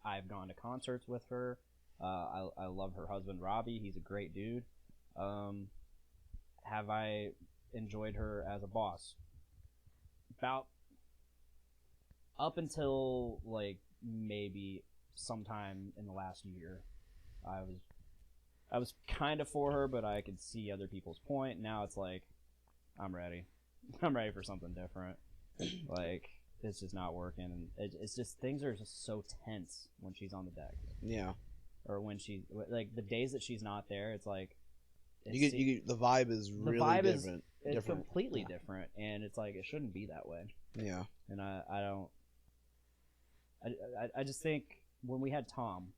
I've gone to concerts with her. I love her husband Robbie. He's a great dude. Have I enjoyed her as a boss? About up until like maybe sometime in the last year, I was kind of for her, but I could see other people's point. Now it's like I'm ready. I'm ready for something different. Like it's just not working, and it's just things are just so tense when she's on the deck. Yeah. Or when she's like the days that she's not there, it's like The vibe is really different. It's completely different, and it's like it shouldn't be that way. Yeah. And I just think when we had Tom,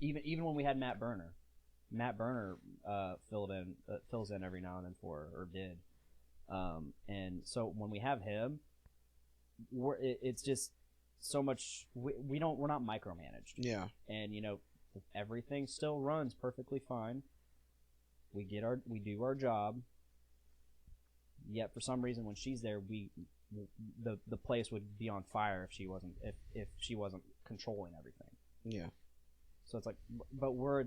even when we had Matt Berner fills in every now and then for her, or did, and so when we have him, it's just so much. We're not micromanaged. Yeah. And everything still runs perfectly fine. We do our job. Yet for some reason, when she's there, the place would be on fire if she wasn't controlling everything. Yeah. So it's like, but we're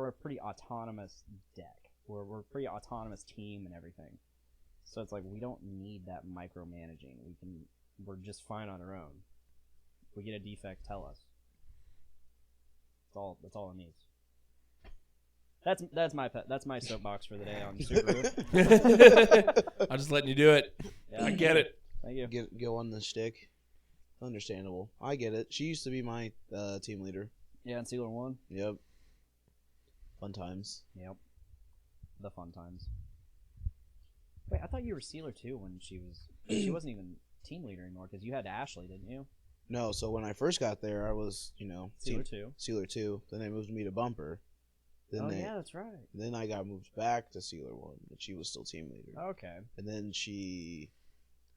a pretty autonomous deck. We're a pretty autonomous team and everything. So it's like we don't need that micromanaging. We're just fine on our own. If we get a defect, tell us. That's all it needs. That's my soapbox for the day on Subaru. I'm just letting you do it. Yeah. I get it. Thank you. Go on the stick. Understandable. I get it. She used to be my team leader. Yeah, and Sealer 1. Yep. Fun times. Yep. The fun times. Wait, I thought you were Sealer 2 when she wasn't even team leader anymore because you had Ashley, didn't you? No, so when I first got there, I was, Sealer 2. Sealer 2. Then they moved me to Bumper. Yeah, that's right. Then I got moved back to Sealer 1, but she was still team leader. Okay. And then she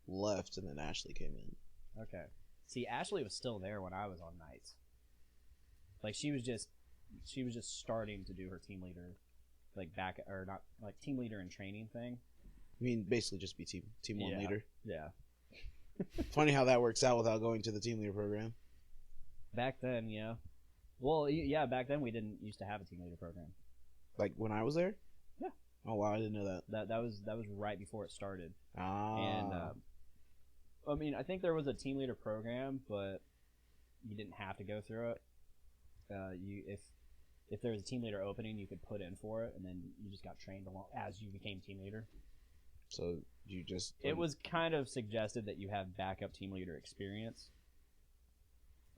left, and then Ashley came in. Okay. See, Ashley was still there when I was on nights. Like she was just starting to do her team leader, team leader and training thing. I mean, basically just be team 1 leader. Yeah. Funny how that works out without going to the team leader program. Back then, yeah. Well, yeah, back then we didn't used to have a team leader program. Like when I was there? Yeah. Oh wow, I didn't know that. That was right before it started. Ah. And I mean, I think there was a team leader program, but you didn't have to go through it. If there was a team leader opening, you could put in for it, and then you just got trained along as you became team leader. So you just... It was kind of suggested that you have backup team leader experience,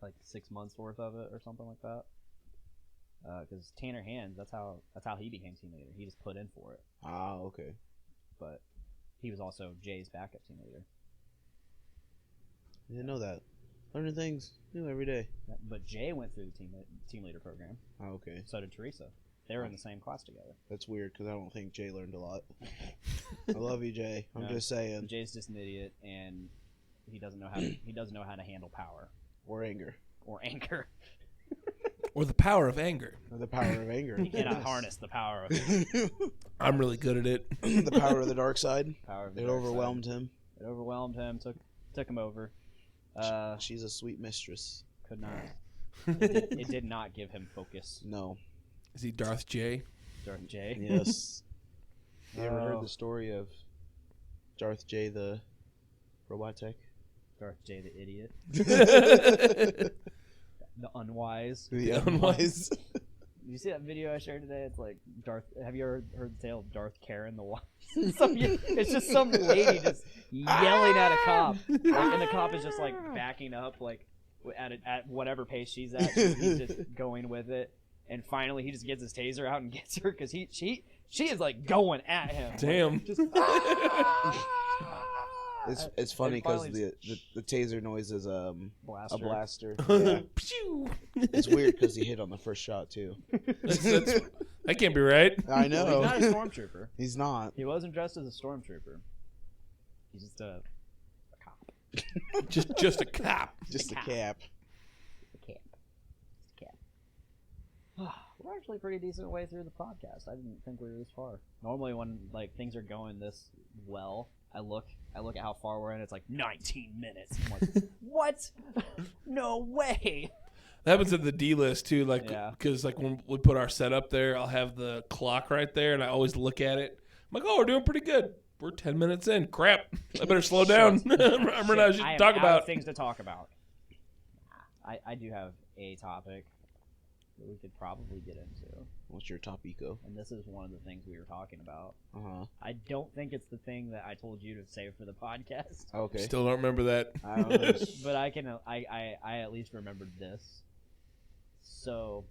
like 6 months worth of it or something like that. Because Tanner Hands, that's how he became team leader. He just put in for it. Ah, okay. But he was also Jay's backup team leader. I didn't know that. Learning things new every day. But Jay went through the team leader program. Oh, okay. So did Teresa. They were in the same class together. That's weird because I don't think Jay learned a lot. I love you, Jay. I'm just saying. Jay's just an idiot, and he doesn't know how to handle power Or anger. or anger. Or the power of anger. Or the power of anger. He cannot harness the power of it. I'm really good at it. The power of the dark side. Power of the It dark overwhelmed side. him. It overwhelmed him. Took him over. She's a sweet mistress. Could not. It did not give him focus. No. Is he Darth J? Darth J. Yes. You ever Oh. heard the story of Darth J, the robot tech? Darth J, the idiot. The unwise. The unwise. You see that video I shared today? It's like Darth. Have you ever heard the tale of Darth Karen the Wise? It's just some lady just yelling at a cop, and the cop is just like backing up, like at whatever pace she's at. He's just going with it, and finally he just gets his taser out and gets her because she is like going at him. Damn. Like, just, It's funny because finally the taser noise is a blaster. Yeah. Pew! It's weird because he hit on the first shot too. That can't be right. I know. He's not a stormtrooper. He's not. He wasn't dressed as a stormtrooper. He's just a cop. Just a cop. Just a cap. A cap. Just a cap. We're actually pretty decent way through the podcast. I didn't think we were this far. Normally, when like things are going this well, I look at how far we're in. It's like 19 minutes. I'm like, what? No way. That happens at the D list too, like Yeah. because like when we put our setup there, I'll have the clock right there, and I always look at it. I'm like, oh, we're doing pretty good. We're 10 minutes in. Crap, I better slow down. I'm running out of shit I to am talk out about. of things to talk about. I do have a topic that we could probably get into, What's your top eco? and this is one of the things we were talking about. Uh I don't think it's the thing that I told you to save for the podcast, huh. Okay. Still don't remember that. I don't know. but I can. I at least remembered this. So,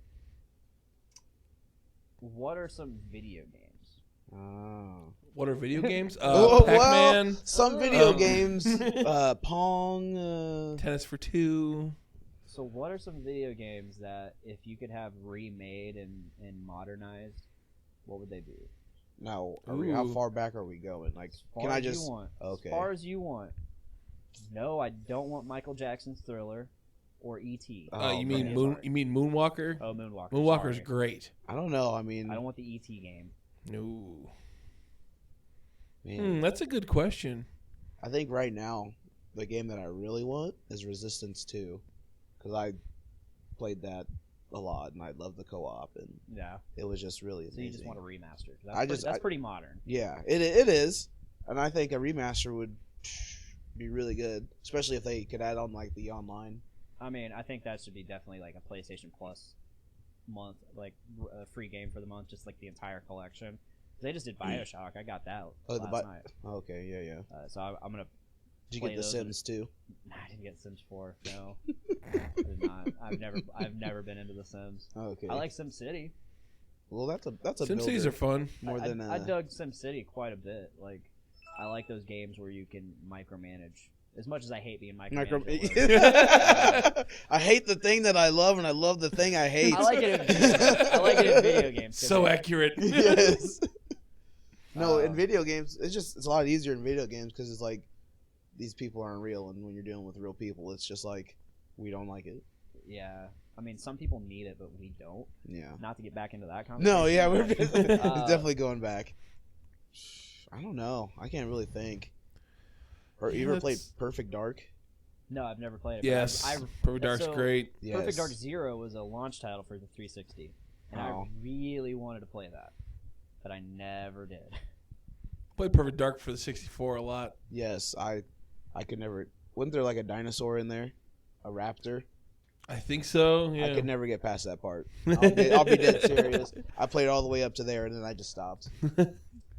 what are some video games? What are video games? Oh, Pac-Man, well, some video Um, games, Pong. Tennis for Two. So, what are some video games that if you could have remade and modernized, what would they be? Now, how Ooh. far back are we going? Like, As far can I as just? you want. Okay. As far as you want. No, I don't want Michael Jackson's Thriller or E.T. Oh, You mean man. You mean Moonwalker? Oh, Moonwalker. Moonwalker's sorry. great. I don't know. I mean, I don't want the E.T. game. No. man, That's a good question. I think right now the game that I really want is Resistance 2, because I played that a lot and I love the co-op and Yeah. it was just really amazing. So you just want a remaster. That's pretty modern. Yeah, it is, and I think a remaster would be really good, especially if they could add on like the online. I mean, I think that should be definitely like a PlayStation Plus month, like a free game for the month, just like the entire collection. They just did Bioshock. I got that Oh, the last night. Okay, yeah. So I'm gonna. Did you Play get The those Sims too? Nah, I didn't get Sims 4. No, I did not. I've never been into The Sims. Okay. I like SimCity. Well, that's a SimCities builder are fun. more than I dug SimCity quite a bit. Like, I like those games where you can micromanage. As much as I hate being micromanaged. at work. I hate the thing that I love, and I love the thing I hate. I like it in video games. 'cause So it- accurate. Yes. No, in Uh, video games, it's a lot easier in video games because it's like these people aren't real, and when you're dealing with real people, it's just like we don't like it. Yeah. I mean, some people need it, but we don't. Yeah. Not to get back into that conversation. No, yeah, we're but, definitely going back. I don't know. I can't really think. Or you ever played That's- Perfect Dark? No, I've never played it. but Yes. I Perfect Dark's so- great. Yes. Perfect Dark Zero was a launch title for the 360, and I Oh. really wanted to play that, but I never did. Played Perfect Dark for the 64 a lot. Yes, I could never. Wasn't there like a dinosaur in there? A raptor? I think so. Yeah. I could never get past that part. I'll be dead serious. I played all the way up to there, and then I just stopped.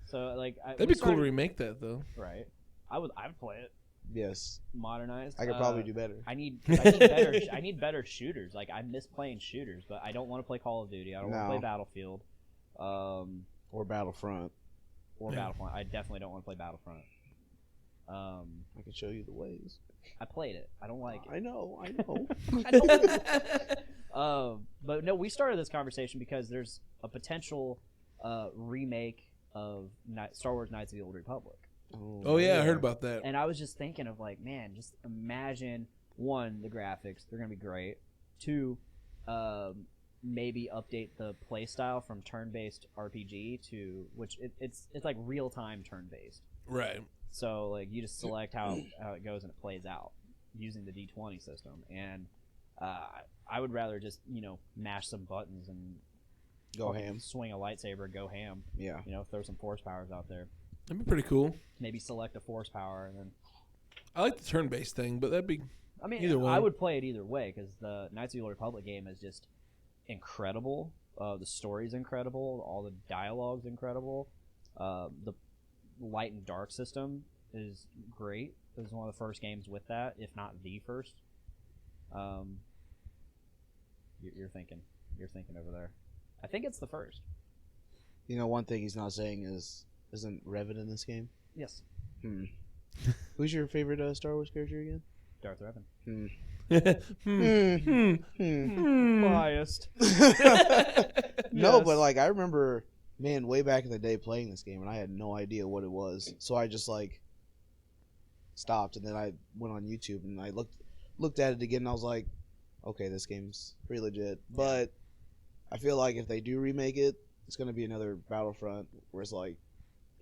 So like, That'd be cool to remake that though. Right. I would play it Yes, modernized. I could probably do better. I need better. I need better shooters. Like I miss playing shooters, but I don't want to play Call of Duty. I don't want to No. play Battlefield, Or Battlefront. or Yeah. Battlefront. I definitely don't want to play Battlefront. I can show you the ways. I played it. I don't like it. I know. But no, we started this conversation because there's a potential remake of Star Wars: Knights of the Old Republic, Oh yeah, I heard about that. and I was just thinking of like, man, just imagine one, the graphics, they're gonna be great. Two, maybe update the play style from turn-based RPG to which it's like real-time turn-based. Right. So like you just select how it goes and it plays out using the D20 system, and I would rather just mash some buttons and Go ham. swing a lightsaber, go ham. Yeah. Throw some force powers out there. That'd be pretty cool. Maybe select a force power, and then I like the turn-based thing, but that'd be I mean Either way. I would play it either way because the Knights of the Old Republic game is just incredible. The story's incredible. All the dialogue's incredible. The light and dark system is great. It was one of the first games with that, if not the first. You're thinking over there. I think it's the first. One thing he's not saying isn't Revan in this game? Yes, Who's your favorite Star Wars character again? Darth Revan. Biased. No, Yes. but like I remember, man, way back in the day playing this game, and I had no idea what it was. So I just like stopped, and then I went on YouTube and I looked at it again, and I was like, okay, this game's pretty legit. But I feel like if they do remake it, it's gonna be another Battlefront where it's like,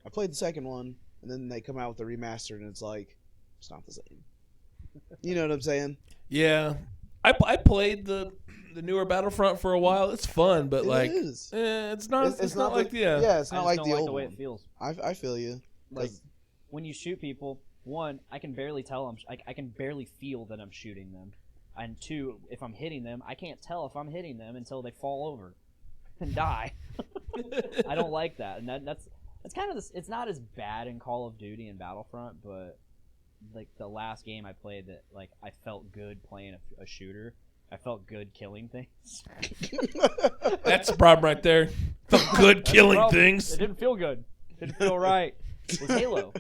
I played the second one, and then they come out with the remaster, and it's like, it's not the same. You know what I'm saying? Yeah, I played the newer Battlefront for a while. It's fun, but It is. it's not. It's not like yeah, it's I not just like don't the like old the way one. it feels. I feel you. Like Like, when you shoot people, one, I can barely tell I can barely feel that I'm shooting them, and two, if I'm hitting them, I can't tell if I'm hitting them until they fall over and die. I don't like that, and that's kind of it's not as bad in Call of Duty and Battlefront, but like the last game I played that like I felt good playing a shooter. I felt good killing things. That's the problem right there. Felt good killing Well, things. It didn't feel good. It didn't feel right. It was Halo.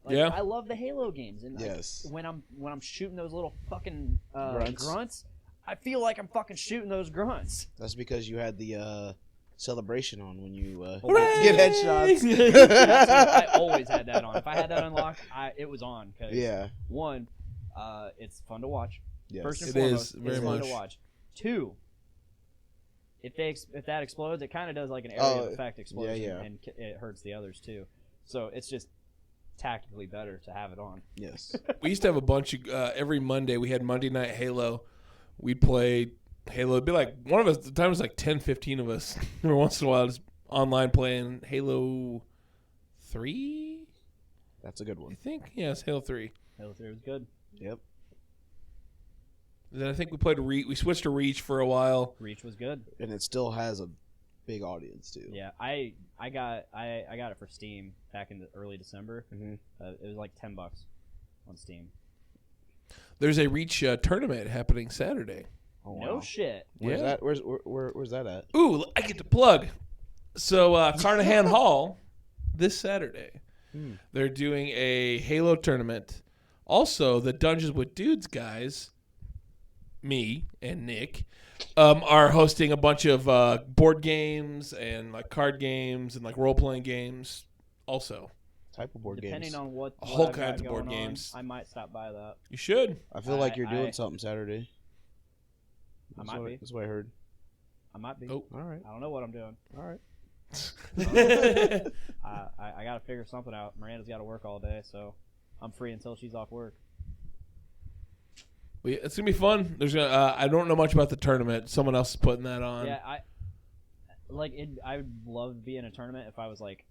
Like, Yeah. I love the Halo games, and like, Yes. when I'm shooting those little fucking Grunts. grunts, I feel like I'm fucking shooting those grunts. that's because you had the celebration on when you Hooray! get headshots. I always had that on. If I had that unlocked, it was on. 'Cause Yeah. one, it's fun to watch. Yes. First and It foremost, is, very it's fun much. to watch. Two, if that explodes, it kind of does like an area Oh, of effect explosion, yeah. and it hurts the others too. So it's just tactically better to have it on. Yes. We used to have a bunch of every Monday. We had Monday Night Halo. We'd play Halo. It'd be like one of us. The time it was like 10, 15 of us. Every once in a while, just online playing Halo 3. That's a good I one. think it's Halo 3. Halo 3 was good. Yep. Then I think we played We switched to Reach for a while. Reach was good. And it still has a big audience too. Yeah, I got it for Steam back in the early December. hmm It was like $10 on Steam. There's a Reach tournament happening Saturday. Oh, No wow. shit. Where's Yeah. that? Where's that at? Ooh, I get to plug. So Carnahan Hall this Saturday. Hmm. They're doing a Halo tournament. Also, the Dungeons with Dudes guys, me and Nick, are hosting a bunch of board games and like card games and like role playing games. Also, Type of board Depending games. on what whole I've got kinds of board going on, games. I might stop by that. you should. I feel like you're doing I- something Saturday. I might be. That's what I heard. I might be. Oh. All right. I don't know what I'm doing. All right. I got to figure something out. Miranda's got to work all day, so I'm free until she's off work. But yeah, it's gonna be fun. There's gonna. I don't know much about the tournament. Someone else is putting that on. Yeah, I would love to be in a tournament if I was like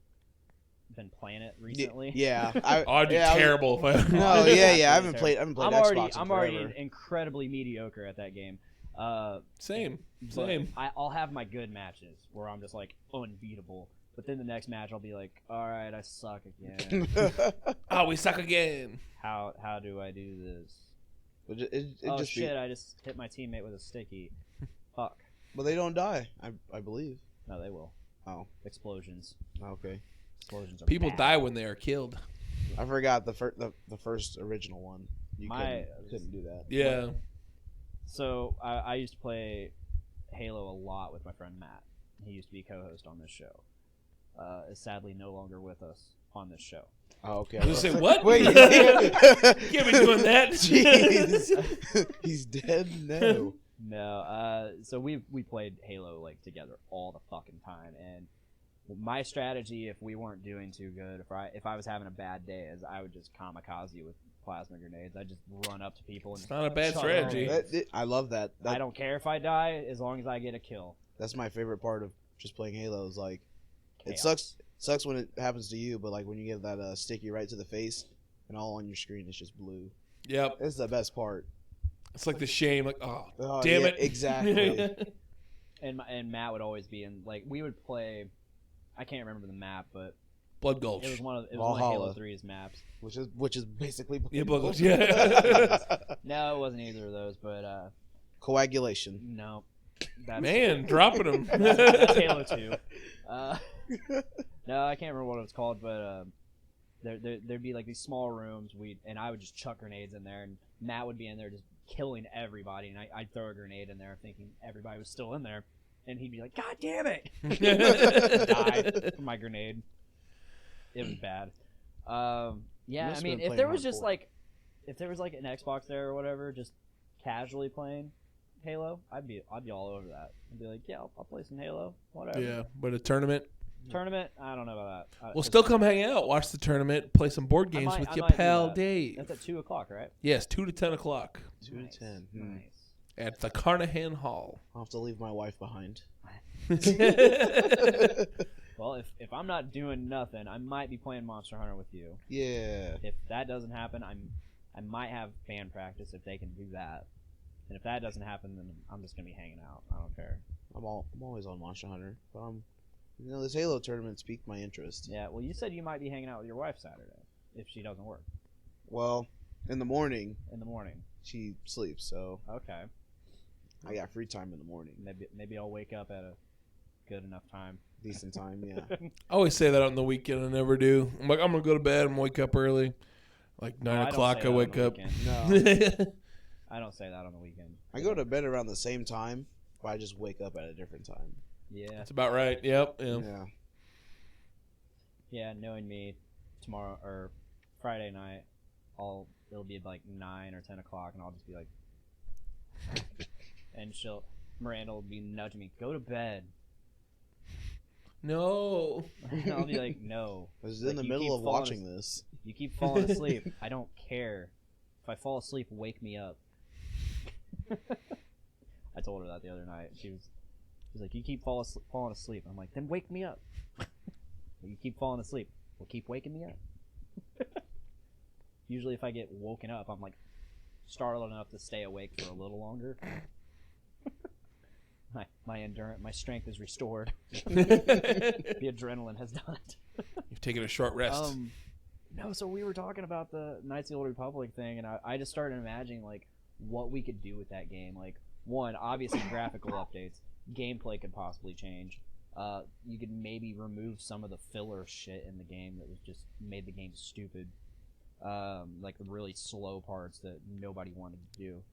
been playing it recently. Yeah. Oh, I'd be yeah, terrible if I. No, It's yeah, yeah. I absolutely haven't played I'm Xbox already in I'm already forever. incredibly mediocre at that game. Same. But Same. I'll have my good matches where I'm just like unbeatable. But then the next match I'll be like, all right, I suck again. Oh, we suck again. How do I do this? it Oh just shit! I just hit my teammate with a sticky. Fuck. But they don't die. I believe. No, they will. Oh. Explosions. Okay. Explosions are People bad. die when they are killed. I forgot the first original one. You My- couldn't do that. Yeah. So I used to play Halo a lot with my friend Matt. He used to be co-host on this show. Is sadly no longer with us on this show. Oh, okay. I was gonna say what? Wait. You can't be doing that. Jeez. He's dead? No. No. So we played Halo like together all the fucking time, and my strategy if we weren't doing too good, if I was having a bad day, is I would just kamikaze with plasma grenades. I just run up to people and It's not a bad shut strategy. them. I love that. I don't care if I die as long as I get a kill. That's my favorite part of just playing Halo. Is like it Chaos. sucks when it happens to you, but like when you get that sticky right to the face and all on your screen is just blue. Yep. It's the best part. It's like the shame. Like, oh, Oh, damn yeah, it. exactly. And Matt would always be in, like, we would play. I can't remember the map, but Blood Gulch. it was one of Halo Valhalla. 3's maps. which is basically Yeah, Blood Gulch. Yeah. No, it wasn't either of those, but coagulation. no. That's, Man, dropping them. that's Halo 2. No, I can't remember what it was called, but there'd be like these small rooms. And I would just chuck grenades in there, and Matt would be in there just killing everybody, and I'd throw a grenade in there, thinking everybody was still in there, and he'd be like, "God damn it!" Die from my grenade. It was bad. Yeah, Must've I mean, been if there playing was just hardcore. like, if there was like an Xbox there or whatever, just casually playing, Halo, I'd be all over that. I'd be like, yeah, I'll play some Halo, whatever. Yeah, but a tournament. Tournament, I don't know about that. Well, still come hang out, watch the tournament, play some board games I with your might do pal that. Dave. That's at 2:00, right? Yes, 2 to 10 o'clock 2 to 10. Nice. at the Carnahan Hall. I'll have to leave my wife behind. Well, if I'm not doing nothing, I might be playing Monster Hunter with you. Yeah. If that doesn't happen, I might have band practice if they can do that. And if that doesn't happen, then I'm just gonna be hanging out. I don't care. I'm always on Monster Hunter, but this Halo tournament's piqued my interest. Yeah. Well, you said you might be hanging out with your wife Saturday if she doesn't work Well, in the morning in the morning. she sleeps, so Okay. I got free time in the morning. Maybe I'll wake up at a good enough time. Decent time, yeah. I always say that on the weekend. I never do. I'm like, I'm going to go to bed and wake up early. Like 9 No, I don't o'clock, say I that on wake the up. weekend. No, I don't say that on the weekend. I go to bed around the same time, but I just wake up at a different time. Yeah. That's about right. Yep. Yeah. Yeah. Yeah, knowing me, tomorrow or Friday night, it'll be like 9 or 10 o'clock, and I'll just be like, and Miranda will be nudging me, go to bed. No. And I'll be like, no. I was Like, in the you middle keep of falling watching this. You keep falling asleep. I don't care. If I fall asleep, wake me up. I told her that the other night. She was like, you keep falling asleep. I'm like, then wake me up. You keep falling asleep. Well, keep waking me up. Usually if I get woken up, I'm like startled enough to stay awake for a little longer. My endurance, my strength is restored. The adrenaline has done it. You've taken a short rest. No, so we were talking about the Knights of the Old Republic thing, and I just started imagining like what we could do with that game. Like, one, obviously graphical updates, gameplay could possibly change. You could maybe remove some of the filler shit in the game that was just made the game stupid, like the really slow parts that nobody wanted to do.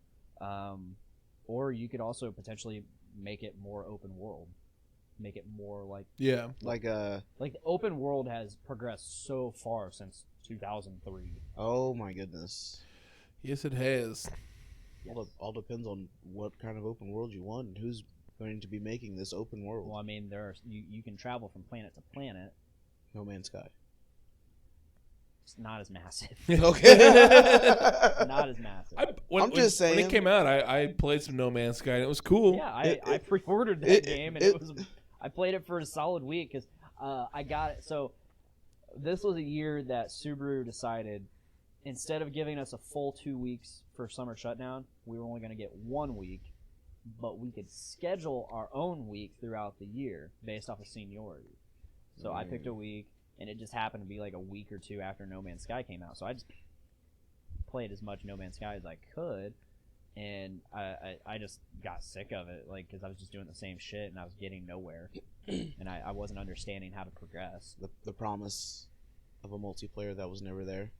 Or you could also potentially make it more open world, make it more like yeah. Like the open world has progressed so far since 2003. oh my goodness. Yes, it has. All depends on what kind of open world you want and who's going to be making this open world. Well, I mean, you can travel from planet to planet. No Man's Sky. It's not as massive. Okay. Not as massive. I'm just When saying. it came out, I played some No Man's Sky, and it was cool. Yeah, It- I pre-ordered that it- game, and it- I played it for a solid week because I got it. So this was a year that Subaru decided, instead of giving us a full 2 weeks for summer shutdown, we were only going to get 1 week, but we could schedule our own week throughout the year based off of seniority. So I picked a week, and it just happened to be like a week or two after No Man's Sky came out. So I just played as much No Man's Sky as I could, and I just got sick of it, like, because I was just doing the same shit and I was getting nowhere, and I wasn't understanding how to progress. The promise of a multiplayer that was never there.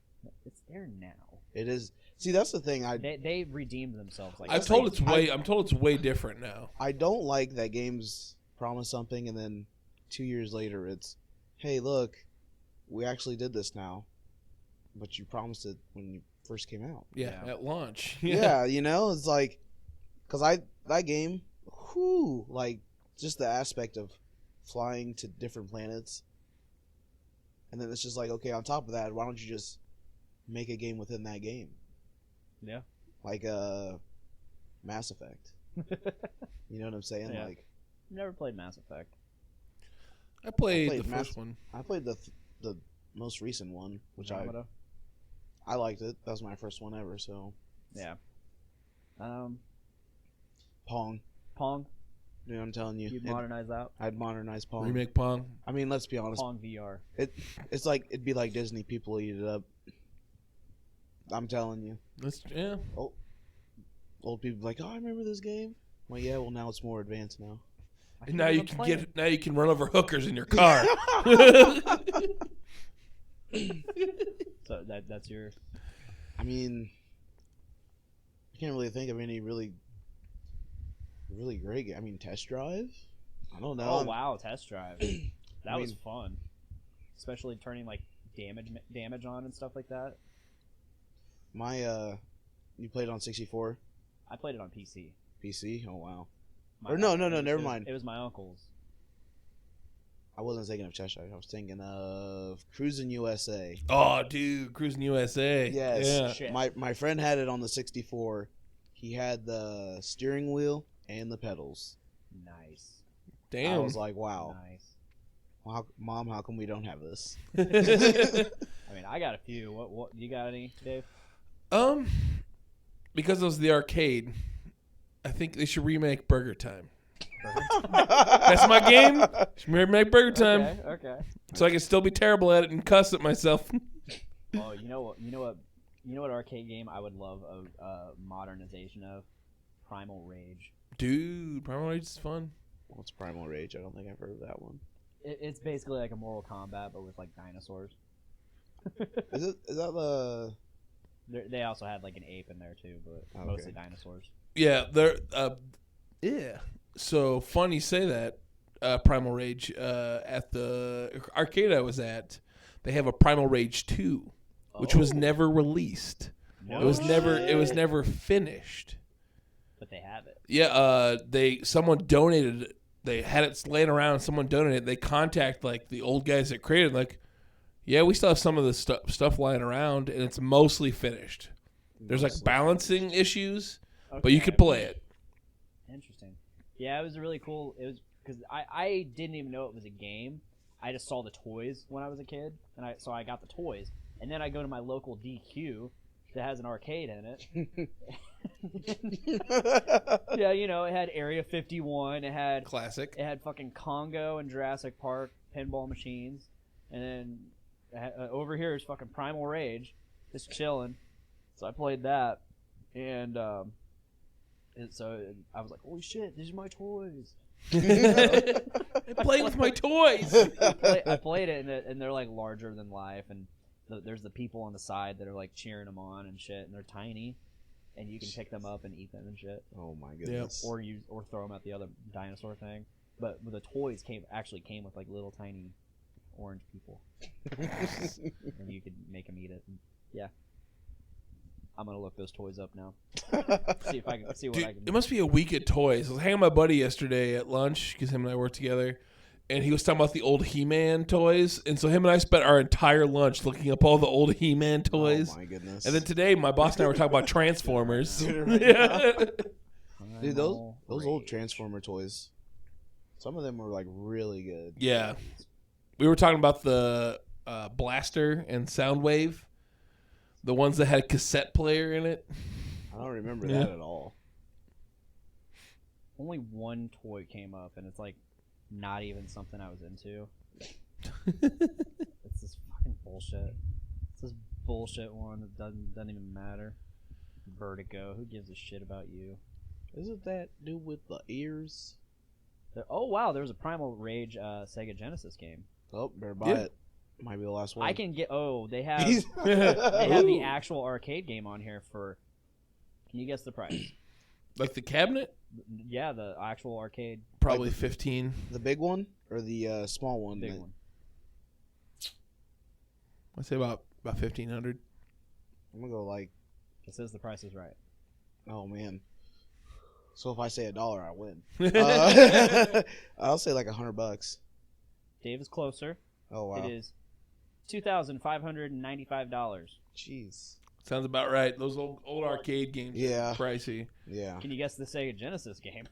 It's there now. It is. See, that's the thing. They redeemed themselves. Like I'm told it's way different now. I don't like that games promise something and then 2 years later it's, hey, look, we actually did this now, but you promised it when you first came out. Yeah, Yeah. at launch. Yeah, it's like, because that game, like, just the aspect of flying to different planets, and then it's just like, okay, on top of that, why don't you just make a game within that game? Yeah. Like Mass Effect. You know what I'm saying? Yeah. Like, Never played Mass Effect. I played played the first one. I played the most recent one, which Andromeda. I liked it. That was my first one ever. So Yeah. Pong. Pong. Dude, I'm telling you, You'd modernize that. I'd modernize Pong. Remake Pong. I mean, let's be honest. Pong VR. It's like it'd be like Disney. People eat it up. I'm telling you. Yeah. Old people be like, oh, I remember this game. Well, yeah. Well, now it's more advanced now. I And can't now you even can play get it. now you can run over hookers in your car. So that's your. I mean, I can't really think of any really great game. I mean, Test Drive. I don't know. Oh wow, Test Drive. That I was mean- fun, especially turning like damage on and stuff like that. My you played on 64 I played it on PC. PC. Oh wow. My Or no, uncle- never mind. It was my uncle's. I wasn't thinking of Cheshire. I was thinking of Cruising USA. Oh, dude, Cruising USA. Yes. Yeah. Shit. My friend had it on the 64. He had the steering wheel and the pedals. Nice. I Damn. was like, wow. Nice. Mom, how come we don't have this? I mean, I got a few. What you got any, Dave? Because it was the arcade, I think they should remake Burger Time. That's my game. Should remake Burger Time, Okay. so I can still be terrible at it and cuss at myself. Oh, you know what arcade game I would love a modernization of? Primal Rage. Dude, Primal Rage is fun. What's Primal Rage? I don't think I've heard of that one. It's basically like a Mortal Kombat, but with like dinosaurs. Is that the? They also had like an ape in there too, but Okay. mostly dinosaurs. Yeah, they're yeah. So fun you say that. Primal Rage at the arcade I was at, they have a Primal Rage 2, which was Oh. never released. No It was shit. never finished. But they have it. Yeah, someone donated it. They had it laying around. Someone donated it. They contact like the old guys that created it, like, yeah, we still have some of the stuff lying around, and it's mostly finished. There's like balancing issues, but you could play it. Interesting. Yeah, it was really cool. It was because I didn't even know it was a game. I just saw the toys when I was a kid, and so I got the toys, and then I go to my local DQ that has an arcade in it. Yeah, it had Area 51. It had Classic. fucking Congo and Jurassic Park pinball machines, and then over here is fucking Primal Rage, just chilling. So I played that, and so I was like, "Holy shit, these are my toys!" I play with my toys. I played it, and they're like larger than life, and there's the people on the side that are like cheering them on and shit, and they're tiny, and you can pick them up and eat them and shit, Oh my goodness. or throw them at the other dinosaur thing. But the toys came with like little tiny orange people, and you could make them eat it. And, yeah, I'm gonna look those toys up now. See if I can see what Dude, I can. it must be a week of toys. I was hanging with my buddy yesterday at lunch because him and I work together, and he was talking about the old He-Man toys. And so him and I spent our entire lunch looking up all the old He-Man toys. Oh my goodness. And then today, my boss and I were talking about Transformers. Dude, Yeah. Dude, those Primal old Rage. Transformer toys, some of them were like really good. Yeah. We were talking about the Blaster and Soundwave, the ones that had a cassette player in it. I don't remember Yeah. that at all. Only one toy came up, and it's like not even something I was into. It's this fucking bullshit. It's this bullshit one that doesn't even matter. Vertigo. Who gives a shit about you? Isn't that dude with the ears? Oh wow, there was a Primal Rage Sega Genesis game. Oh, better buy Yeah. it. Might be the last one. I can get. Oh, they have He's- they have the Ooh. actual arcade game on here for. Can you guess the price? Like the cabinet? Yeah, the actual arcade Probably 15. the big one or the small one. big that- one. I'd say about 1,500. I'm gonna go like, It says the price is right. oh man. So if I say $1, I win. That's I'll say like $100. Dave is closer. Oh wow. It is $2,595. Jeez. Sounds about right. Those old arcade games Yeah. are pricey. Yeah. Can you guess the Sega Genesis game?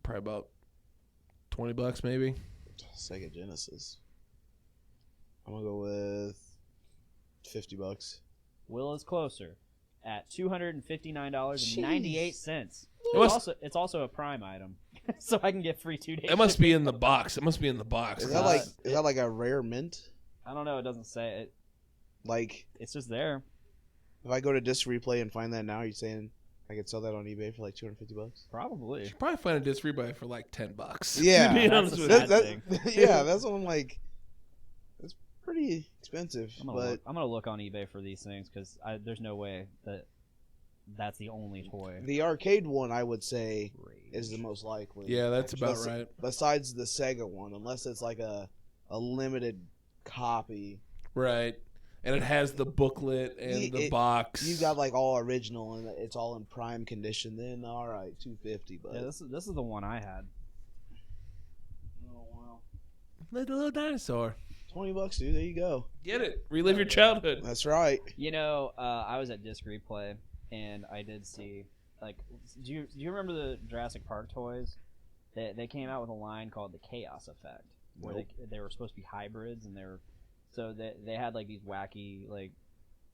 Probably about $20 maybe. Sega Genesis. I'm gonna go with $50. Will is closer at $259.98. It must- It's also a Prime item, so I can get free 2 days. It must be in the box. It must be in the box. Is that like a rare mint? I don't know. It doesn't say it. Like It's just there. if I go to Disc Replay and find that now, you're saying I could sell that on eBay for like $250? Probably. You probably find a disc rebuy for like $10. Yeah. To be That's honest the with sad you. thing. Yeah, that's what I'm like. It's pretty expensive, I'm gonna look on eBay for these things because there's no way that's the only toy. the arcade one I would say Rage. is the most likely. Yeah, that's about Bes- right. Besides the Sega one, unless it's like a limited copy. Right. and it has the booklet and the box. You got like all original and it's all in prime condition. Then all right, $250. But Yeah, this is the one I had. oh wow, Little dinosaur. $20, dude. There you go. Get it. Relive your childhood. That's right. You know, I was at Disc Replay, and I did see, like, do you remember the Jurassic Park toys? They came out with a line called the Chaos Effect, where Nope. they were supposed to be hybrids, and they had like these wacky, like,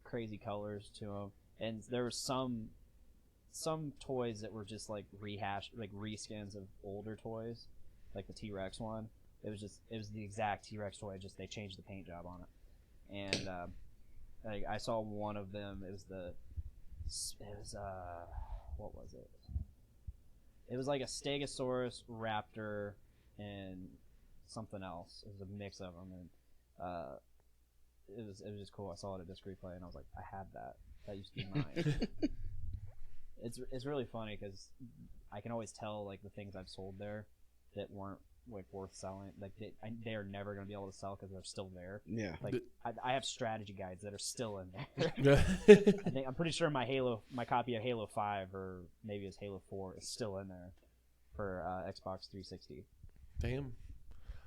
crazy colors to them, and there were some toys that were just like rehashed, like reskins of older toys, like the T-Rex one. It was the exact T-Rex toy, just they changed the paint job on it. And I saw one of them. It was what was it? It was like a Stegosaurus, Raptor, and something else. It was a mix of them, and it was just cool. I saw it at Disc Replay, and I was like, I had that. That used to be mine. It's really funny because I can always tell like the things I've sold there that weren't like worth selling. Like they are never going to be able to sell because they're still there. Yeah. Like I have strategy guides that are still in there. I'm pretty sure my copy of Halo 5 or maybe it's Halo 4 is still in there for Xbox 360. Damn.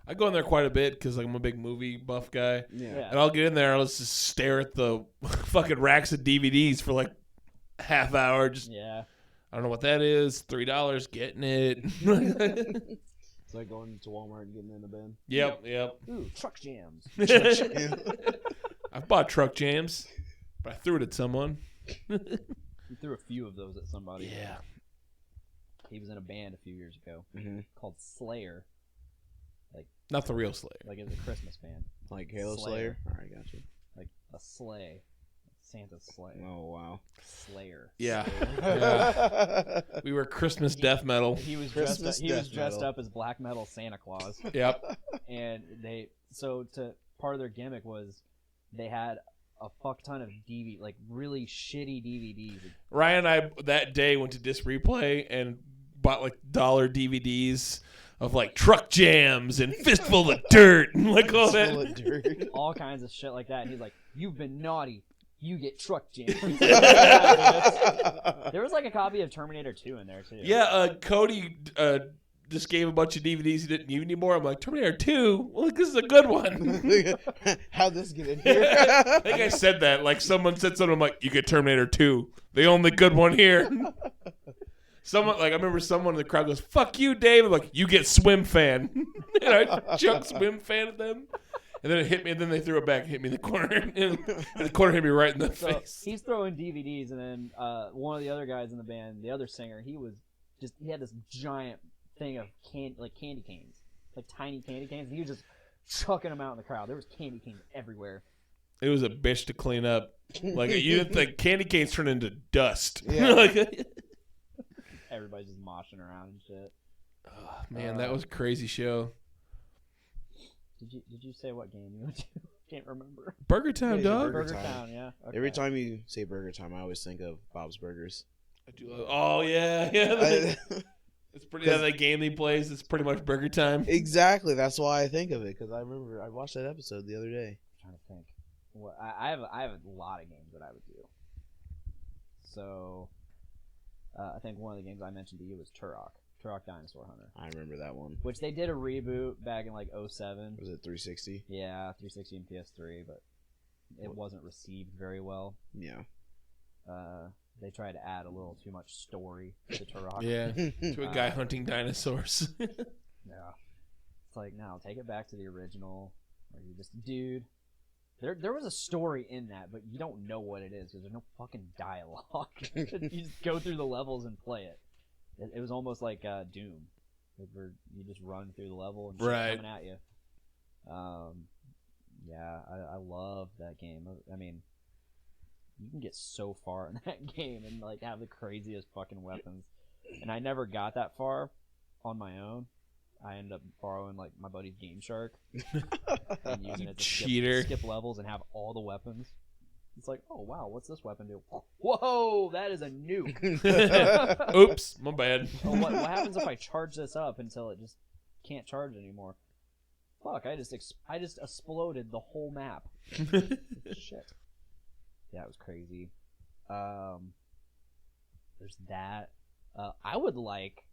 I go in there quite a bit because like, I'm a big movie buff guy. Yeah. And I'll get in there and I'll just stare at the fucking racks of DVDs for like half hour. Just Yeah. I don't know what that is. $3, getting it. It's like going to Walmart and getting in the bin. Yep. Ooh, truck jams. I've bought truck jams, but I threw it at someone. You threw a few of those at somebody. Yeah. He was in a band a few years ago called Slayer. Not the real Slayer. Like it was a Christmas band. Like Halo Slayer. Slayer. All right, gotcha. Like a sleigh. Santa's sleigh. Oh wow. Slayer. Yeah. Yeah. We were Christmas death metal. He was Christmas death dressed metal. up as black metal Santa Claus. Yep. And part of their gimmick was they had a fuck ton of like really shitty DVDs. Ryan and I that day went to Disc Replay and bought like $1 DVDs of like truck jams and fistful of dirt and like all Full that. of dirt. All kinds of shit like that. And he's like, "You've been naughty. You get truck jammed." There was like a copy of Terminator 2 in there too. Yeah, Cody just gave a bunch of DVDs he didn't need anymore. I'm like, Terminator 2? Well, this is a good one. How'd this get in here? I think I said that. Like, someone said something, I'm like, you get Terminator 2. The only good one here. Someone, like, I remember someone in the crowd goes, fuck you, Dave. I'm like, you get Swim Fan. And I chucked Swim Fan at them. And then it hit me, and then they threw it back and hit me in the corner. And the corner hit me right in the So face. he's throwing DVDs, and then one of the other guys in the band, the other singer, he had this giant thing of candy canes, like tiny candy canes. And he was just chucking them out in the crowd. There was candy canes everywhere. It was a bitch to clean up. Like, you think candy canes turn into dust. Yeah. Like, Everybody's just moshing around and shit. oh, man, that was a crazy show. Did you say what game you went to? Can't remember. Burger Time, Yeah, dog. Burger Burger Time. Town, yeah. Okay. Every time you say Burger Time, I always think of Bob's Burgers. I do love, oh, yeah. It's pretty. Yeah, that game he plays, it's pretty much Burger Time. Exactly. That's why I think of it, because I remember I watched that episode the other day. I'm trying to think. What I have a lot of games that I would do. So, I think one of the games I mentioned to you was Turok Dinosaur Hunter, I remember that one. which they did a reboot back in like 07. Was it 360? Yeah, 360 and PS3, but it wasn't received very well. Yeah. They tried to add a little too much story to Turok. Yeah, to a guy hunting dinosaurs. Yeah. It's like, no, take it back to the original, where you're just a dude. There was a story in that, but you don't know what it is because there's no fucking dialogue. You just go through the levels and play it. It was almost like Doom, where you just run through the level and shit's Right. coming at you. Yeah, I love that game. I mean, you can get so far in that game and like have the craziest fucking weapons. And I never got that far on my own. I ended up borrowing like my buddy's Game Shark and using it to cheater. skip levels and have all the weapons. It's like, oh wow, what's this weapon do? Whoa, that is a nuke. Oops, my bad. Oh, what happens if I charge this up until it just can't charge anymore? fuck, I just exploded the whole map. Shit. Yeah, it was crazy. There's that. I would like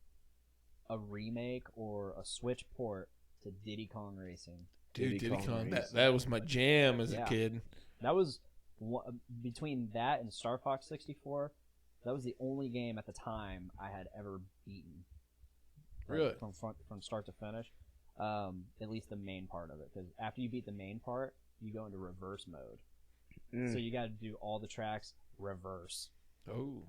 a remake or a Switch port to Diddy Kong Racing. Dude, Diddy Kong, Racing. that was my jam as Yeah. a kid. That was between that and Star Fox 64. That was the only game at the time I had ever beaten. Like, Really? From start to finish. At least the main part of it, because after you beat the main part, you go into reverse mode. So you got to do all the tracks reverse. Oh.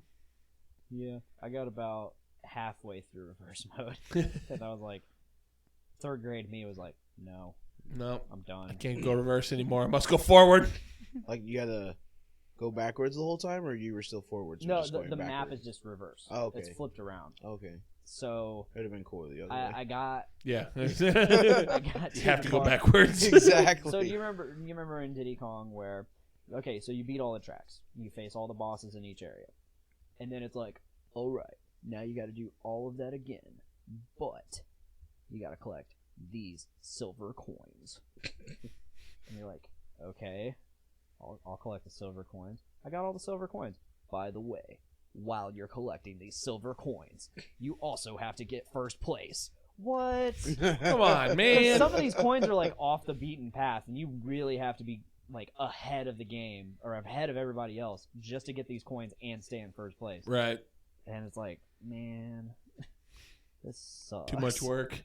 Yeah, I got about halfway through reverse mode, and I was like, third grade me was like, no, No, I'm done. I can't go reverse anymore. I must go forward. Like you had to go backwards the whole time, or you were still forwards? or No, just the going map backwards? is just reverse. Oh, okay. It's flipped around. Okay, So it would have been cool the other way. I got Yeah. I you got have to go Kong. backwards. Exactly. So do you remember in Diddy Kong where, okay, so you beat all the tracks, you face all the bosses in each area, and then it's like, all right, now you got to do all of that again, but you got to collect these silver coins. And you're like, okay, I'll collect the silver coins. I got all the silver coins. By the way, while you're collecting these silver coins, you also have to get first place. What? Come on, 'Cause man. some of these coins are like off the beaten path, and you really have to be like ahead of the game or ahead of everybody else just to get these coins and stay in first place. Right. And it's like, man, this sucks. Too much work.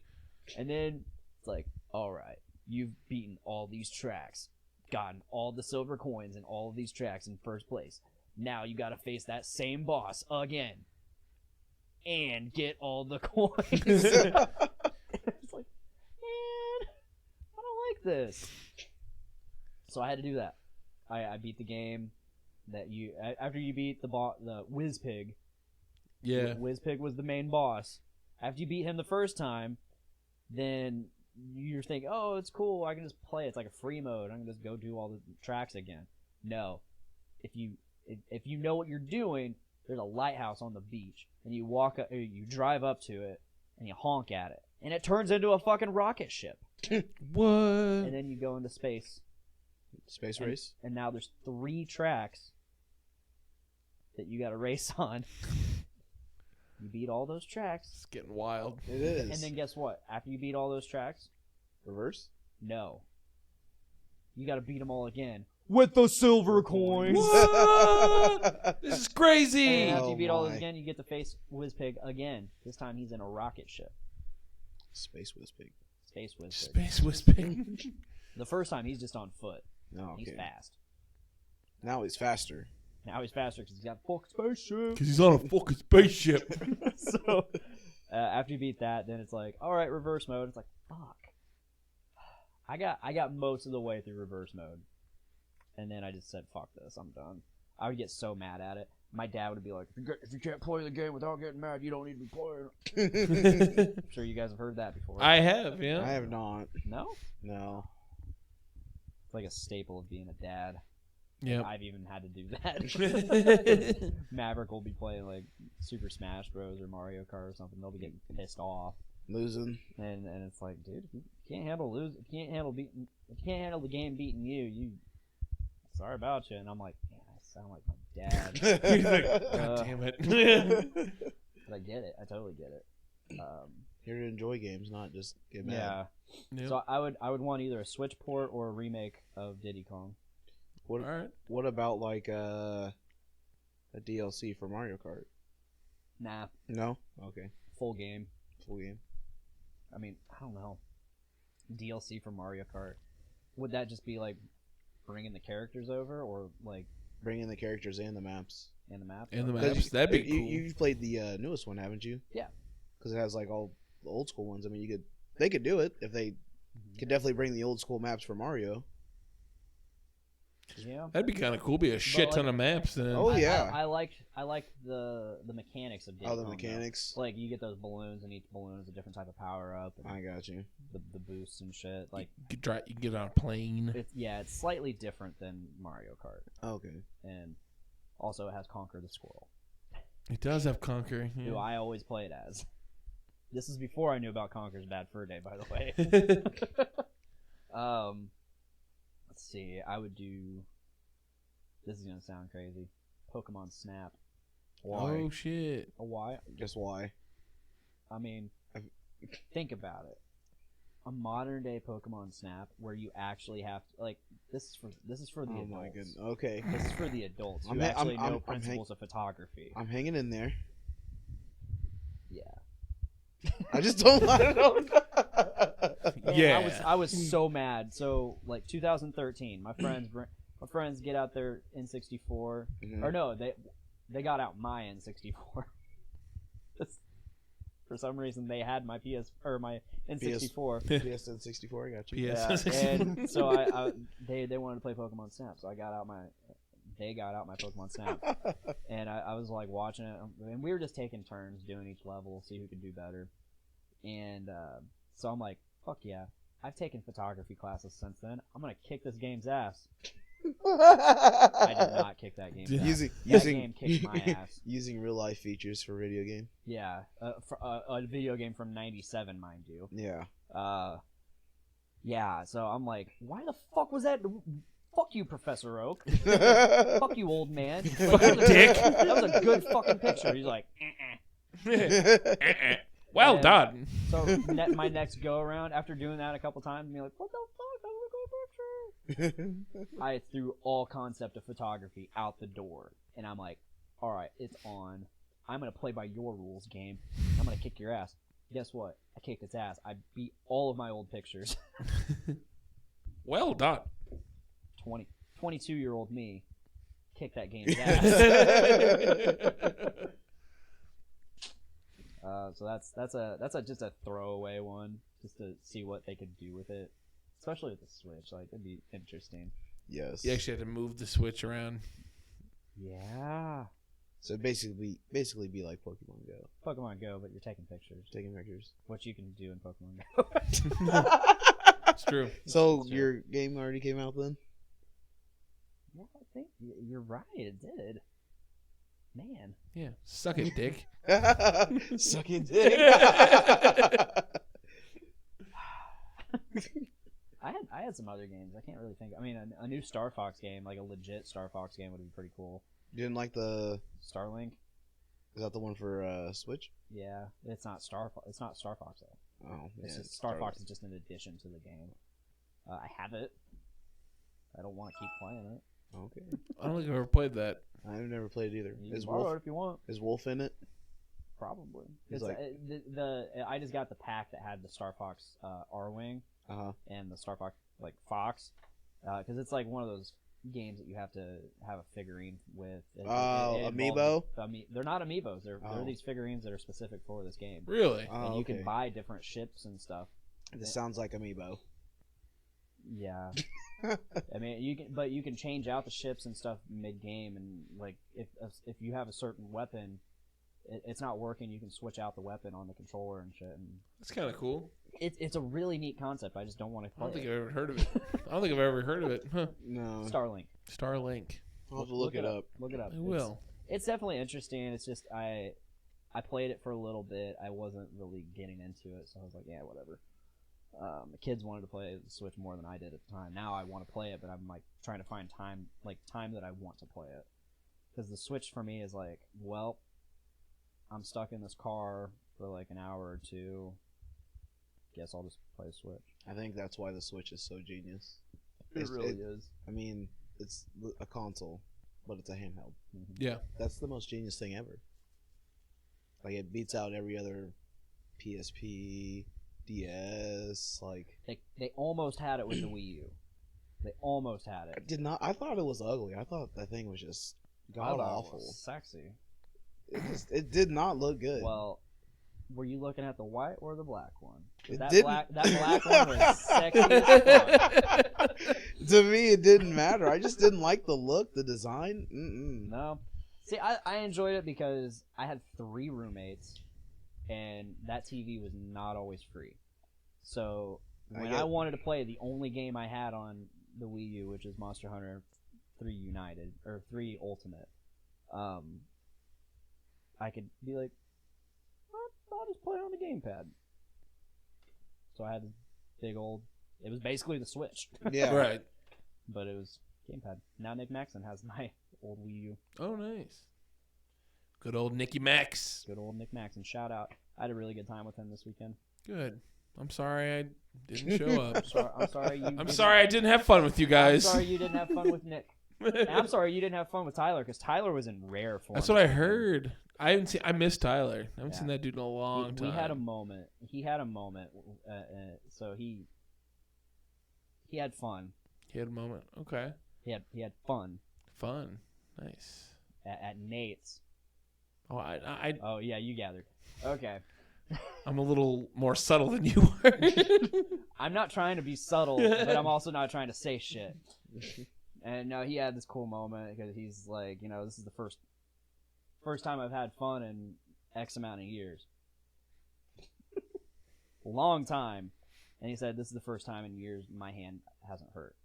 And then it's like, all right, you've beaten all these tracks, gotten all the silver coins in all of these tracks in first place. Now you got to face that same boss again and get all the coins. It's like, man, I don't like this. So I had to do that. I beat the game that you after you beat the Wizpig. Yeah. Wizpig was the main boss. After you beat him the first time, then you're thinking, oh, it's cool. I can just play. It's like a free mode. I can just go do all the tracks again. No, if you know what you're doing, there's a lighthouse on the beach, and you you drive up to it, and you honk at it, and it turns into a fucking rocket ship, What? and then you go into space. Space race. And now there's 3 tracks that you got to race on. You beat all those tracks, It's getting wild. It is. and then guess what? After you beat all those tracks, reverse. no, you got to beat them all again with the silver coins. What? This is crazy. And after Oh you beat all those my. again, you get to face Wizpig again. This time he's in a rocket ship, Space Wizpig. Space Wizpig. Space Whispering. The first time he's just on foot. No, He's okay. fast. Now he's faster. Now he's faster because he's got a fucking spaceship. Because he's on a fucking spaceship. So after you beat that, then it's like, all right, reverse mode. It's like, fuck. I got most of the way through reverse mode, and then I just said, fuck this, I'm done. I would get so mad at it. My dad would be like, if you can't play the game without getting mad, you don't need to be playing. I'm sure you guys have heard that before. I have, yeah. I have not. No? No. It's like a staple of being a dad. Yep. I've even had to do that. Maverick will be playing like Super Smash Bros. Or Mario Kart or something. They'll be getting pissed off, Losing. and it's like, dude, if you can't handle if you can't handle the game beating you, sorry about you. And I'm like, man, I sound like my dad. He's like, God damn it. But I get it. I totally get it. Here to enjoy games, not just get mad. Yeah. Yep. So I would want either a Switch port or a remake of Diddy Kong. What All right. What about like a DLC for Mario Kart? Nah, No. Okay. full game. Full game. I mean, I don't know. DLC for Mario Kart. Would that just be like bringing the characters over, or like Bring in the characters and the maps. in the map? And the 'Cause maps. That'd be you, cool. You've played the newest one, haven't you? Yeah. Because it has like all the old school ones. I mean, they could do it if they could definitely bring the old school maps for Mario. Yeah. That'd be kind of cool. Be a shit ton of maps then. Oh, yeah. I liked the mechanics of Diddy All the Kong, though. mechanics. Like you get those balloons, and each balloon is a different type of power up, and I got you. the boosts and shit. Like You can get on a plane. it's slightly different than Mario Kart, Okay. and also it has Conquer the Squirrel, It does have Conquer. who I always played as. This is before I knew about Conker's Bad Fur Day, by the way. Let's see. I would do. This is gonna sound crazy. Pokemon Snap. Why? Oh shit! Why? Just why? I mean, think about it. A modern day Pokemon Snap where you actually have to like this is for the Oh adults. my goodness. Okay. This is for the adults who I'm- actually I'm- know I'm principles of photography. I'm hanging in there. Yeah. I just don't. I don't know. Man, Yeah. I was so mad. So like 2013, my friends get out their N64, Mhm. or no, they got out my N64. For some reason, they had my my N64. PSN 64. I got you. PS. Yeah, and so they wanted to play Pokemon Snap, so they got out my Pokemon Snap, and I was like watching it, and we were just taking turns doing each level, see who could do better, and so I'm like, fuck yeah, I've taken photography classes since then. I'm gonna kick this game's ass. I did not kick that game's ass. That game kicked my ass. Using real life features for video game. Yeah, for a video game from '97, mind you. Yeah. Yeah. So I'm like, why the fuck was that? Fuck you, Professor Oak. Fuck you, old man. Fucking dick. That was a good fucking picture. He's like, Well And- done. so my next go around after doing that a couple times, and be like, what the fuck? That was a good picture. I threw all concept of photography out the door, and I'm like, all right, it's on. I'm gonna play by your rules, game. I'm gonna kick your ass. Guess what? I kicked its ass. I beat all of my old pictures. Well done. 22-year-old me kicked that game's ass. So that's just a throwaway one, just to see what they could do with it, especially with the Switch. Like, it'd be interesting. Yes. You actually had to move the Switch around. Yeah, So basically be like Pokemon Go. Pokemon Go, but you're taking pictures, Taking pictures. which you can do in Pokemon Go. It's true. So That's your game already came out then? Yeah, I think you're right. It did. Man, Yeah. Suck it, dick. Suck it, dick. I had some other games. I can't really think. I mean, a new Star Fox game, like a legit Star Fox game, would be pretty cool. You didn't like the? Starlink. Is that the one for Switch? Yeah, it's not Star Fox. It's not Star Fox though. Oh, It's yeah, just Star Fox is just an addition to the game. I have it. I don't want to keep playing it. Okay. I don't think I've ever played that. I've never played it either. You Is can borrow Wolf? it if you want. Is Wolf in it? Probably. He's It's, like- I just got the pack that had the Star Fox R-Wing Uh huh. and the Star Fox like Fox, because it's like one of those games that you have to have a figurine with. Oh, involves- they're not amiibos. They're Oh. these figurines that are specific for this game, Really? Oh, and you okay. can buy different ships and stuff. This sounds like Amiibo. Yeah, I mean you can change out the ships and stuff mid game, and like if you have a certain weapon, it's not working, you can switch out the weapon on the controller and shit. And That's kind of cool. it's a really neat concept. I just don't want to I don't play think it. I've ever heard of it. I don't think I've ever heard of it. Huh. No. Starlink. Starlink. I'll have to look it up. Look it up. I will. It's definitely interesting. It's just I played it for a little bit. I wasn't really getting into it, so I was like, yeah, whatever. The kids wanted to play the Switch more than I did at the time. Now I want to play it, but I'm like trying to find time that I want to play it. Because the Switch for me is like, well, I'm stuck in this car for like an hour or two. Guess I'll just play Switch. I think that's why the Switch is so genius. It It's- really it- is. I mean, it's a console, but it's a handheld. Yeah. That's the most genius thing ever. Like, it beats out every other PSP, DS. Like, They almost had it with the Wii U. They almost had I it. did not. I thought it was ugly. I thought that thing was just I god thought it awful. was sexy. It did not look good. Well, were you looking at the white or the black one? It That didn't- black one was sexy as fuck. To me, it didn't matter. I just didn't like the look, the design. Mm-mm. No. See, I enjoyed it because I had 3 roommates, and that TV was not always free. So I when get- I wanted to play the only game I had on the Wii U, which is Monster Hunter 3 United or 3 Ultimate, I could be like, I'll just play it on the gamepad. So I had this big old it was basically the Switch, Yeah. Right. but it was gamepad. Now Nick Maxon has my old Wii U. Oh, nice. Good old Nicky Max. Good old Nick Maxon. Shout out. I had a really good time with him this weekend. Good. I'm sorry I didn't show up. I'm sorry you. I'm didn't- sorry I didn't have fun with you guys. I'm sorry you didn't have fun with Nick. And I'm sorry you didn't have fun with Tyler because Tyler was in rare form. That's what I heard. I miss Tyler. I haven't Yeah. seen that dude in a long time. We had a moment. He had a moment. So he had fun. He had a moment. Okay. He had fun Fun. Nice. at Nate's. Oh, I Oh yeah, you gathered. Okay. I'm a little more subtle than you are. I'm not trying to be subtle, but I'm also not trying to say shit. And no, he had this cool moment because he's like, this is the first time I've had fun in X amount of years. Long time. And he said, this is the first time in years my hand hasn't hurt.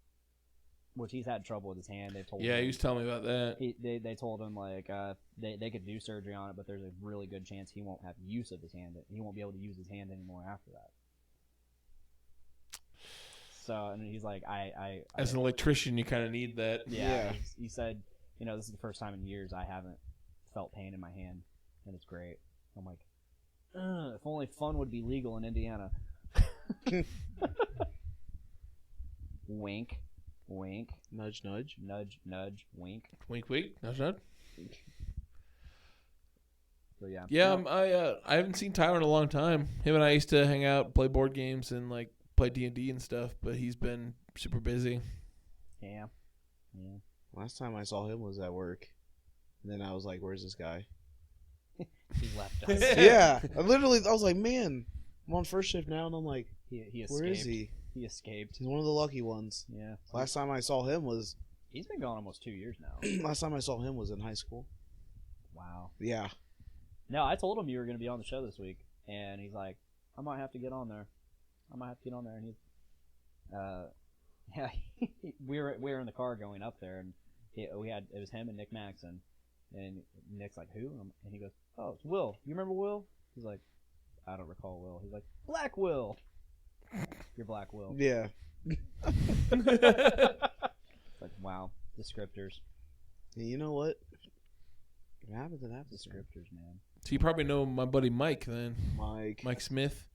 Which he's had trouble with his hand. They've told Yeah, him. he was telling me about that. They told him, like, they could do surgery on it, but there's a really good chance he won't have use of his hand. He won't be able to use his hand anymore after that. So, and he's like, As an electrician, you kind of need that. yeah. He said, this is the first time in years I haven't felt pain in my hand, and it's great. I'm like, if only fun would be legal in Indiana. Wink, wink, Nudge, nudge. nudge, nudge, wink. Wink, wink. Nudge, nudge. So yeah, Yeah, No, I haven't seen Tyler in a long time. Him and I used to hang out, play board games, and like play D&D and stuff. But he's been super busy. yeah. Last time I saw him was at work. And then I was like, where's this guy? He left us. Yeah. I was like, man, I'm on first shift now. And I'm like, He escaped. where is he? He escaped. He's one of the lucky ones. Yeah. Last time I saw him was He's been gone almost 2 years now. last time I saw him was in high school. Wow. Yeah. No, I told him you were going to be on the show this week, and he's like, I might have to get on there. And he's, yeah, we were in the car going up there, and it was him and Nick Maxon, and Nick's like, who? And he goes, oh, it's Will. You remember Will? He's like, I don't recall Will. He's like, Black Will. You're Black Will. Yeah. It's like, wow, descriptors, And you know what? What happened to that? descriptors, man. So you probably know my buddy Mike then. Mike Smith.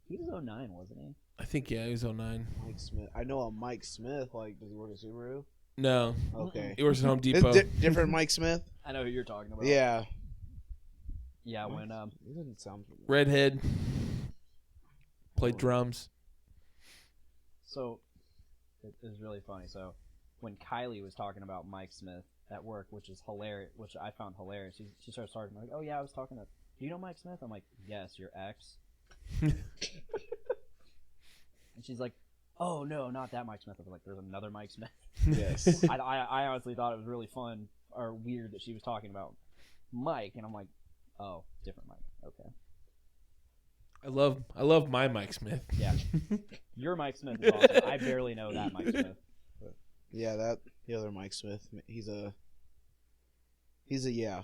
He was 09, wasn't he? I think, yeah, he was 09. Smith. I know a Mike Smith. Like, does he work at Subaru? No. Okay. He works at Home It's Depot. different Mike Smith? I know who you're talking about. Yeah. Yeah, when He doesn't sound familiar. Redhead. Played drums. So it was really funny. So when Kylie was talking about Mike Smith at work, which is hilarious, which I found hilarious, she starts talking like, "Oh yeah, I was talking to. Do you know Mike Smith?" I'm like, "Yes, your ex." And she's like, "Oh no, not that Mike Smith." I was like, "There's another Mike Smith." Yes. I honestly thought it was really fun or weird that she was talking about Mike, and I'm like, "Oh, different Mike." Okay. I love my Mike Smith. Yeah. Your Mike Smith is awesome. I barely know that Mike Smith. Yeah, the other Mike Smith. He's a yeah.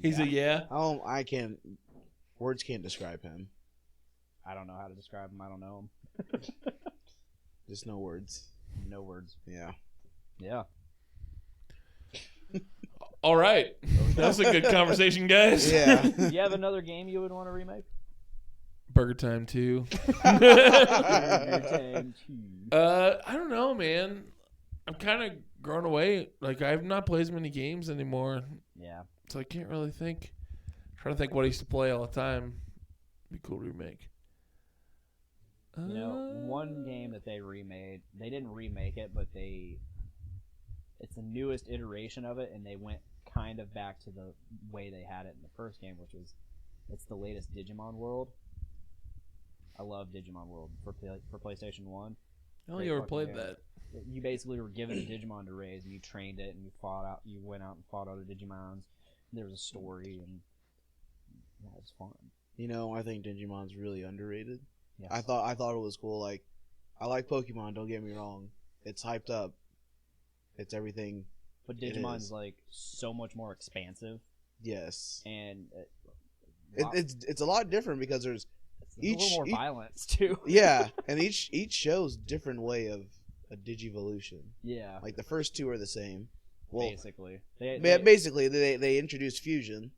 He's a yeah. Words can't describe him. I don't know how to describe him. I don't know him. Just no words. No words. Yeah. Yeah. All right. That was a good conversation, guys. Yeah. Do you have another game you would want to remake? Burger Time 2. Burger Time 2. I don't know, man. I'm kind of grown away. Like, I've not played as many games anymore, Yeah. so I can't really think. Trying to think what I used to play all the time. Be cool to remake. You know, one game that they remade, they didn't remake it, but it's the newest iteration of it, and they went kind of back to the way they had it in the first game, which was, it's the latest Digimon World. I love Digimon World for PlayStation 1. I only ever fucking played game. that. You basically were given a Digimon to raise, and you trained it, and you went out and fought other Digimons. There was a story, and yeah, it was fun. You know, I think Digimon's really underrated. Yes. I thought it was cool. Like, I like Pokemon. Don't get me wrong. It's hyped up. It's everything. But It Digimon's is. like so much more expansive, Yes. and It's a lot different because there's There's a little more each- violence too. Yeah, and each show's different way of a digivolution. Yeah, Like the first two are the same. Well, basically. basically they introduce fusion,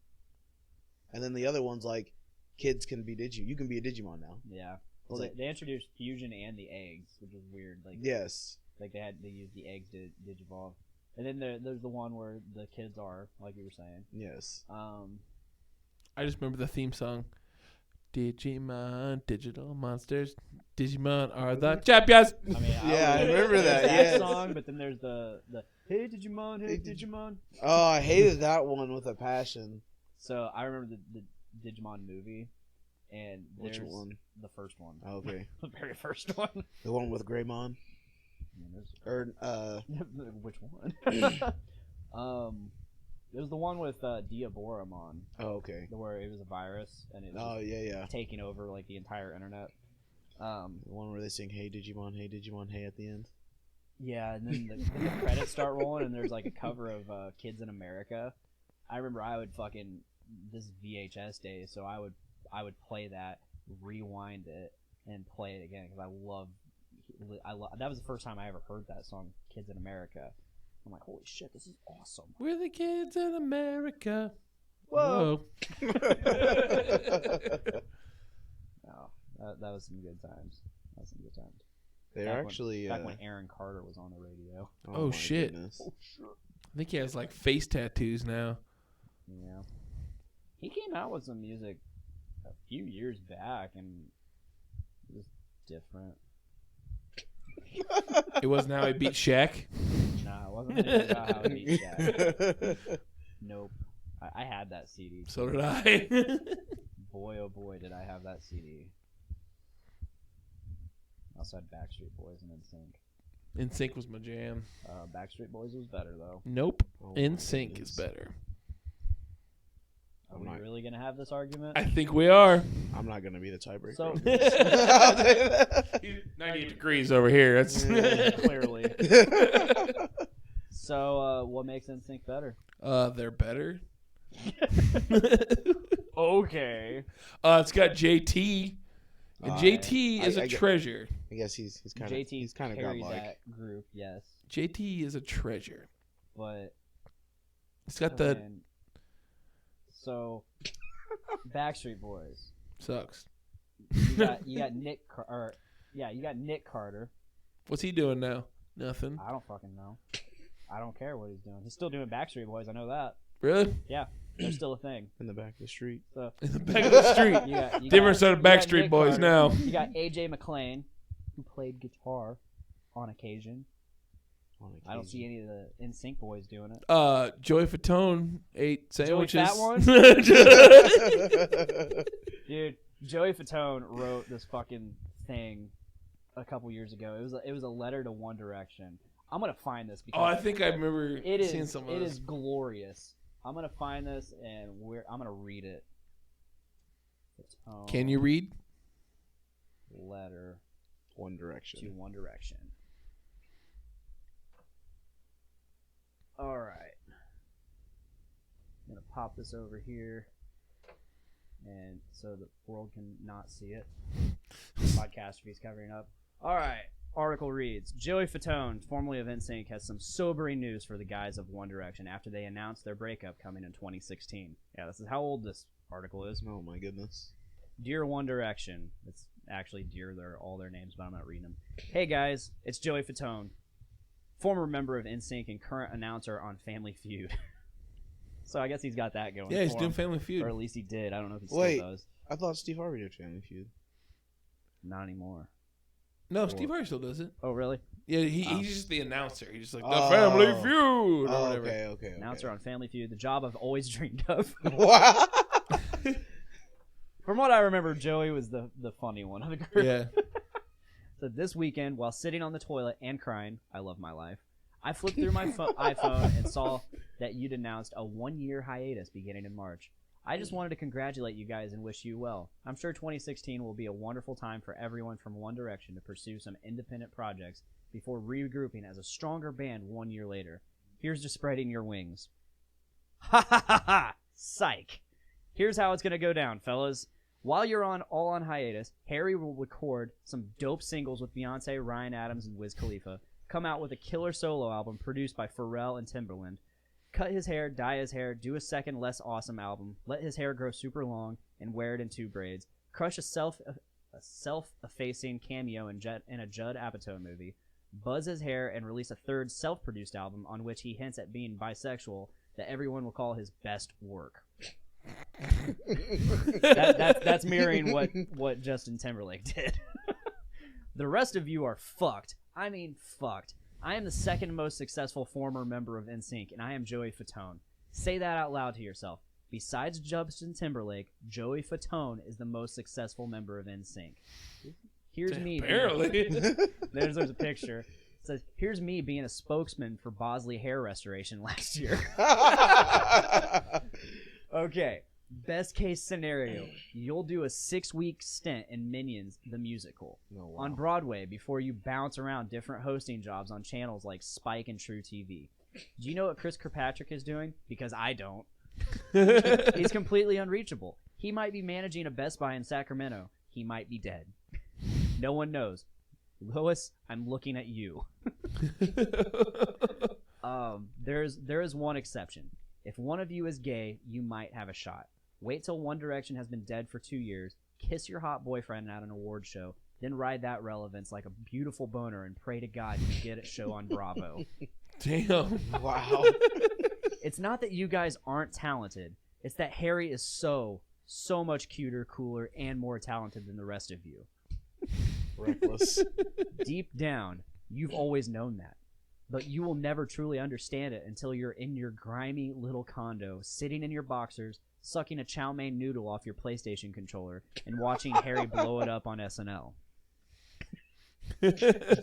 and then the other one's like kids can be You can be a Digimon now. Yeah. Well, It's like- they introduced fusion and the eggs, which is weird. Like, Yes. like they used the eggs to digivolve, and then there's the one where the kids are, like you were saying. Yes. I just remember the theme song. Digimon, digital monsters. Digimon are the champions. I mean, Yeah, I remember there's that, that yes. song, but then there's the Hey Digimon, Hey Digimon. Oh, I hated that one with a passion. So I remember the Digimon movie, and Which there's one? the first one, Oh, okay. the very first one. The one with Greymon? I mean, there's- Or, which one? It was the one with Diaboromon, oh, okay. where it was a virus and it was Oh, just yeah. taking over like the entire internet. The one where they sing Hey Digimon, Hey at the end. Yeah, and then the credits start rolling, and there's like a cover of Kids in America. I remember I would fucking this is VHS days, so I would play that, rewind it, and play it again because I love. That was the first time I ever heard that song, "Kids in America." I'm like, holy shit, this is awesome. We're the kids in America. Whoa. Whoa. No, that was some good times. That was some good times. They're Back when- actually. back when Aaron Carter was on the radio. Oh, my shit. goodness. I think he has like face tattoos now. Yeah, he came out with some music a few years back, and it was different. It wasn't how he beat Shaq. Nah, it wasn't anything about how he beat Shaq. Nope. I had that CD. So did I. Boy, oh boy, did I have that CD. I also had Backstreet Boys and NSYNC. NSYNC was my jam. Backstreet Boys was better though. Nope. Oh, my NSYNC goodness. is better. Are I'm we not- really gonna have this argument? I think we are. I'm not going to be the tiebreaker. So 98 degrees over here. That's clearly. So, what makes NSYNC better? they're better. Okay. It's got JT. And JT is I a get- treasure. I guess he's kind of JT he's kind of carries godlike. that group, yes, JT is a treasure. but It's got the man, so Backstreet Boys. sucks. You got Nick you got Nick Carter. What's he doing now? Nothing. I don't fucking know. I don't care what he's doing. He's still doing Backstreet Boys. I know that. Really? Yeah, they're still a thing. In the back of the street. So In the back of the street. you Different set of you got Backstreet Nick Boys Carter. now. You got AJ McLean, who played guitar on occasion. I don't see any of the NSYNC boys doing it. Joey Fatone ate sandwiches. Fat one? Dude, Joey Fatone wrote this fucking thing a couple years ago. It was a letter to One Direction. I'm gonna find this because Oh, I think I remember it seeing is some of it this. is glorious. I'm gonna find this and I'm gonna read it. Fatone Can you read? letter One to Direction. One Direction? All right, I'm gonna pop this over here, and so the world can not see it. Podcast if he's covering up. All right. Article reads, Joey Fatone, formerly of NSYNC, has some sobering news for the guys of One Direction after they announced their breakup coming in 2016. Yeah, this is how old this article is. Oh my goodness. Dear One Direction. It's actually dear all their names, but I'm not reading them. Hey guys, it's Joey Fatone, former member of NSYNC and current announcer on Family Feud. So I guess he's got that going. Yeah, he's for doing him. Family Feud. Or at least he did. I don't know if he still Wait. does. I thought Steve Harvey did Family Feud. Not anymore. No, Steve Harvey still does it. Oh, really? Yeah, he's Oh. just the announcer. He's just like, the Oh. Family Feud. Or Oh, whatever. okay. Announcer on Family Feud, the job I've always dreamed of. Wow. From what I remember, Joey was the funny one of the group. Yeah. So this weekend, while sitting on the toilet and crying, I love my life, I flipped through my iPhone and saw that you'd announced a 1-year hiatus beginning in March. I just wanted to congratulate you guys and wish you well. I'm sure 2016 will be a wonderful time for everyone from One Direction to pursue some independent projects before regrouping as a stronger band 1 year later. Here's to spreading your wings. Ha ha ha ha! Psych! Here's how it's going to go down, fellas. While you're all on hiatus, Harry will record some dope singles with Beyonce, Ryan Adams, and Wiz Khalifa, come out with a killer solo album produced by Pharrell and Timbaland, cut his hair, dye his hair, do a second less awesome album, let his hair grow super long, and wear it in 2 braids, crush a self-effacing cameo in a Judd Apatow movie, buzz his hair, and release a 3rd self-produced album on which he hints at being bisexual that everyone will call his best work. That's mirroring what Justin Timberlake did. The rest of you are fucked. I mean fucked. I am the 2nd most successful former member of NSYNC, and I am Joey Fatone. Say that out loud to yourself. Besides Justin Timberlake, Joey Fatone is the most successful member of NSYNC. Here's me. Apparently. There's a picture. It says, here's me being a spokesman for Bosley Hair Restoration last year. Okay. Best case scenario, you'll do a 6-week stint in Minions, the musical, on Broadway before you bounce around different hosting jobs on channels like Spike and True TV. Do you know what Chris Kirkpatrick is doing? Because I don't. He's completely unreachable. He might be managing a Best Buy in Sacramento. He might be dead. No one knows. Lois, I'm looking at you. There is one exception. If one of you is gay, you might have a shot. Wait till One Direction has been dead for 2 years, kiss your hot boyfriend at an award show, then ride that relevance like a beautiful boner and pray to God you get a show on Bravo. Damn. Wow. It's not that you guys aren't talented. It's that Harry is so much cuter, cooler, and more talented than the rest of you. Reckless. Deep down, you've always known that. But you will never truly understand it until you're in your grimy little condo, sitting in your boxers, sucking a chow mein noodle off your PlayStation controller, and watching Harry blow it up on SNL.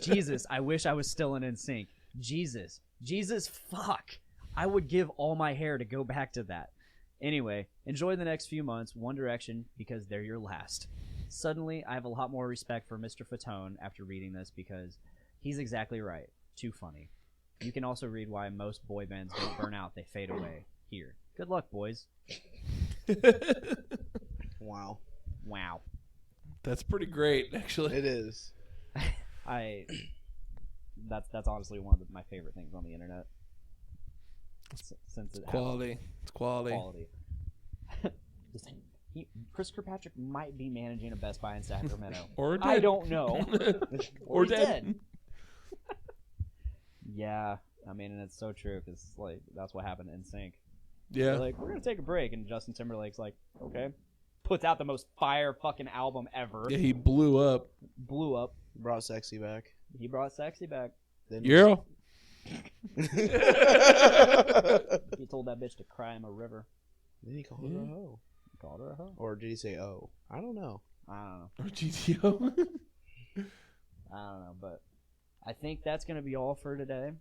Jesus, I wish I was still in NSYNC. Jesus, fuck. I would give all my hair to go back to that. Anyway, enjoy the next few months, One Direction, because they're your last. Suddenly, I have a lot more respect for Mr. Fatone after reading this because he's exactly right. Too funny. You can also read why most boy bands don't burn out, they fade away. Here. Good luck, boys. Wow. That's pretty great, actually. It is. That's honestly one of my favorite things on the internet. Since it Quality. It's quality. Chris Kirkpatrick might be managing a Best Buy in Sacramento. Or dead. I don't know. Or he's dead. Yeah, I mean, and it's so true because like that's what happened in NSYNC. Yeah. They're like, we're gonna take a break, and Justin Timberlake's like, okay, puts out the most fire fucking album ever. Yeah, he blew up. Blew up. Brought sexy back. He brought sexy back. Then Euro. He told that bitch to cry him a river. Then he called her a hoe. He called her a hoe. Or did he say oh? I don't know. I don't know. Or GTO. I don't know, but I think that's gonna be all for today.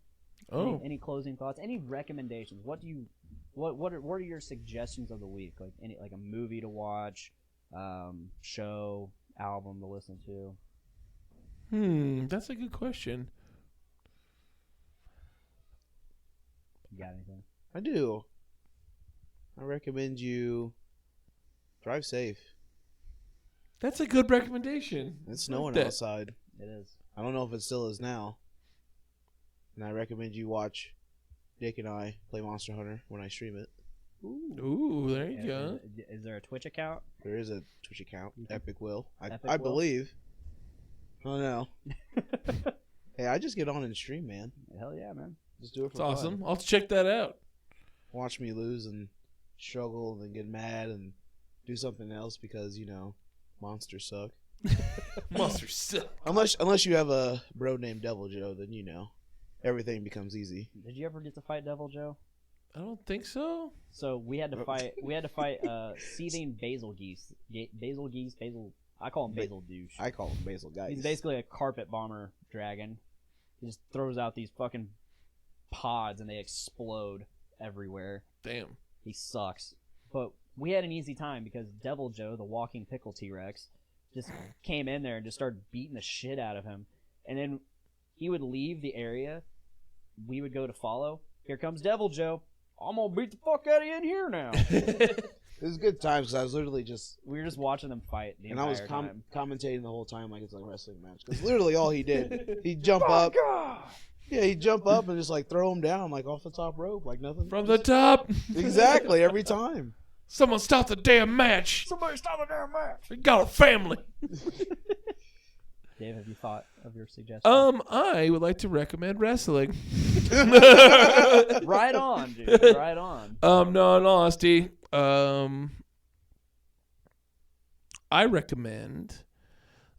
Oh. Any closing thoughts? Any recommendations? What are your suggestions of the week? Like a movie to watch, show, album to listen to. That's a good question. You got anything? I do. I recommend you drive safe. That's a good recommendation. It's snowing that. outside. It is. I don't know if it still is now. And I recommend you watch Dick and I play Monster Hunter when I stream it. Ooh, there you go. Is there a Twitch account? There is a Twitch account, Epic Will. Epic I Will? believe. I don't know. Hey, I just get on and stream, man. Hell yeah, man. Just do it for It's fun. awesome. I'll check that out. Watch me lose and struggle and then get mad and do something else because, you know, monsters suck. Monster suck. Unless you have a bro named Devil Joe, then you know everything becomes easy. Did you ever get to fight Devil Joe? I don't think so. So we had to fight. Seething basil geese. I call him basil douche. I call him Basil Guys. He's basically a carpet bomber dragon. He just throws out these fucking pods and they explode everywhere. Damn. He sucks. But we had an easy time because Devil Joe, the walking pickle T-Rex, just came in there and just started beating the shit out of him. And then he would leave the area. We would go to follow. Here comes Devil Joe. I'm gonna beat the fuck out of you in here now. It was good times because I was literally just, We were just watching them fight the and entire I was time. commentating the whole time like it's like a wrestling match. Because literally all he did, he'd jump up. Yeah, he'd jump up and just like throw him down like off the top rope, like nothing. From the top. Exactly, every time. Someone stop the damn match. Somebody stop the damn match. We got a family. Dave, have you thought of your suggestion? I would like to recommend wrestling. Right on, dude. Right on. No, in all honesty, I recommend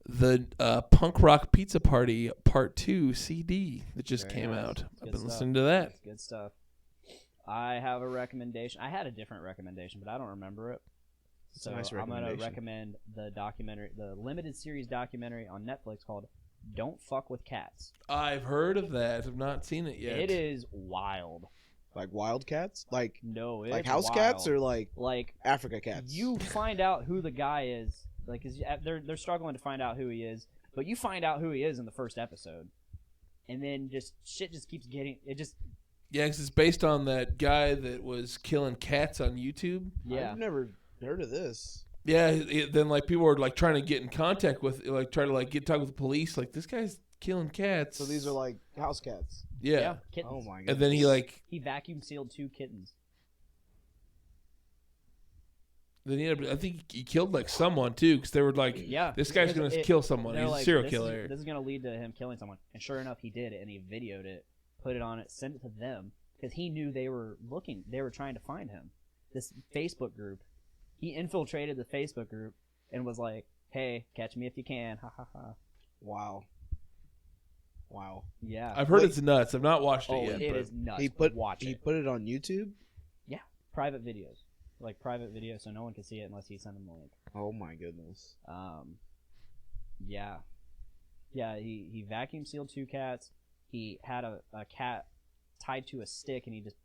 the Punk Rock Pizza Party Part 2 CD that just Very came nice. out. Good I've been stuff. listening to that. That's good stuff. I have a recommendation. I had a different recommendation, but I don't remember it. It's So a nice I'm going to recommendation. recommend the documentary, the limited series documentary on Netflix called "Don't Fuck with Cats." I've heard of that. I've not seen it yet. It is wild. Like wildcats, like No, it's house wild. cats or like like Africa cats. you find out who the guy is. Like, 'cause they're struggling to find out who he is, but you find out who he is in the first episode, and then just shit just keeps getting it. Just Yeah, 'cause it's based on that guy that was killing cats on YouTube. yeah. I've never heard of this. Yeah, then like people were like trying to get in contact with, like try to like get talk with the police. Like this guy's killing cats. So these are like house cats. yeah. Kittens. Oh my god. And then he like He vacuum sealed 2 kittens. then he ended up, I think he killed like someone too because they were like, Yeah, this guy's because gonna kill someone. they're He's like, a serial this killer. This is gonna lead to him killing someone, and sure enough, he did it, and he videoed it, put it on it, sent it to them because he knew they were looking. They were trying to find him. This Facebook group. He infiltrated the Facebook group and was like, "Hey, catch me if you can." Ha ha ha. Wow. Wow. Yeah. I've heard Wait. it's nuts. I've not watched oh, it yet. it but is nuts. He put Watch he it. put it on YouTube. Private videos, like private videos, so no one can see it unless he sent them the link. Oh my goodness. Yeah. He vacuum sealed 2 cats. He had a cat tied to a stick, and he just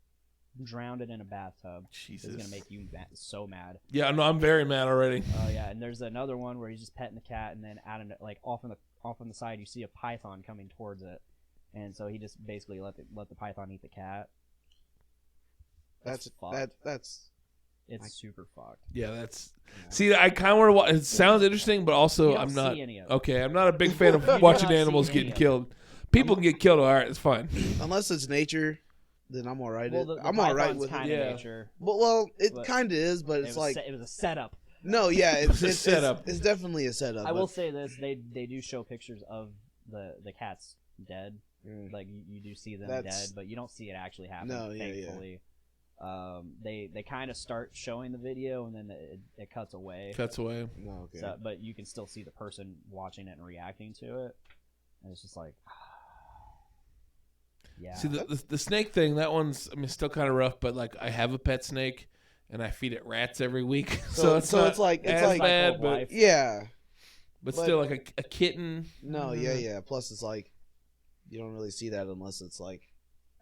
drowned it in a bathtub. Jesus. It's gonna make you so mad. Yeah, no, I'm very mad already. Oh yeah, and there's another one where he's just petting the cat, and then out of like off on the side you see a python coming towards it, and so he just basically let the python eat the cat. That's fucked. that's It's super fucked. Yeah, that's. See, I kind of want to watch. It sounds interesting, but also You don't I'm not. see any of it. Okay, I'm not a big fan You of do watching not see animals any getting of it. killed. People can get killed. All right, it's fine. unless it's nature, then I'm alright. Well, the I'm alright python's with kind it. of Yeah. nature. Well, it but kind of is, but It it's was like it was a setup. no, yeah, it's a it's setup. It's definitely a setup. I will but- say this: they do show pictures of the cats dead. Mm. Like you do see them That's- dead, but you don't see it actually happen. No, yeah, yeah. thankfully. They kind of start showing the video and then it cuts away. Cuts away. No, okay. So, but you can still see the person watching it and reacting to it, and it's just like, yeah. See the snake thing. That one's still kind of rough, but like I have a pet snake, and I feed it rats every week, so it's not it's like as bad, Cycle of but life. yeah. but But- still like a kitten. No, yeah. Plus, it's like you don't really see that unless it's like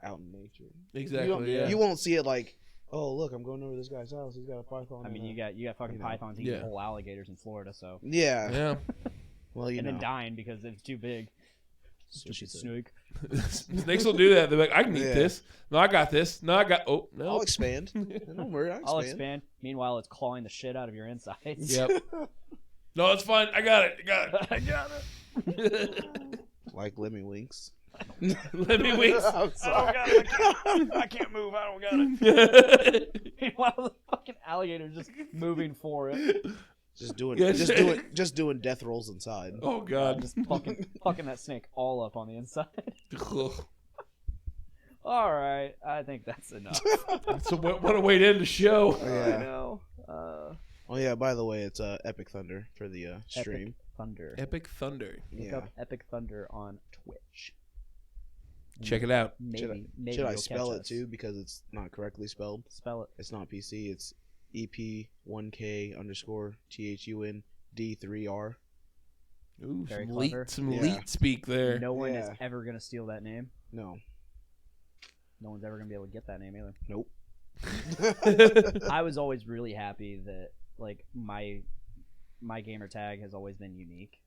out in nature. Exactly. Yeah. You won't see it like, oh look, I'm going over to this guy's house. He's got a python. I mean, in you it." got fucking you know, pythons eating yeah. whole alligators in Florida, so Yeah. yeah. Well, you and know. then dying because it's too big. That's what she Stupid said. snake. Snakes will do that. They're like, I can eat Yeah. this. No, I got this. No, I got. Oh no. I'll expand. Don't worry, I'll expand. Meanwhile, it's clawing the shit out of your insides. Yep. No, it's fine. I got it. I got it. I got it. Like Lemmy Winks. Let me wait. I'm sorry. I can't move. I don't got it. Meanwhile, the fucking alligator's just moving for it. Just doing, Yeah, just doing death rolls inside. Oh God. Just fucking that snake all up on the inside. All right, I think that's enough. So what a way to end the show. I Yeah. know. Oh yeah. By the way, it's Epic Thunder for the stream. Epic Thunder. Epic Thunder. Look Yeah. up Epic Thunder on Twitch. Check it out. Maybe Should you'll I catch spell it us. too because it's not correctly spelled? Spell it. It's not PC. It's EP1K_THUND3R. Ooh, Very some clever. elite, some Yeah. elite speak there. No one is Yeah. ever gonna steal that name. No. No one's ever gonna be able to get that name either. Nope. I was always really happy that like my gamer tag has always been unique.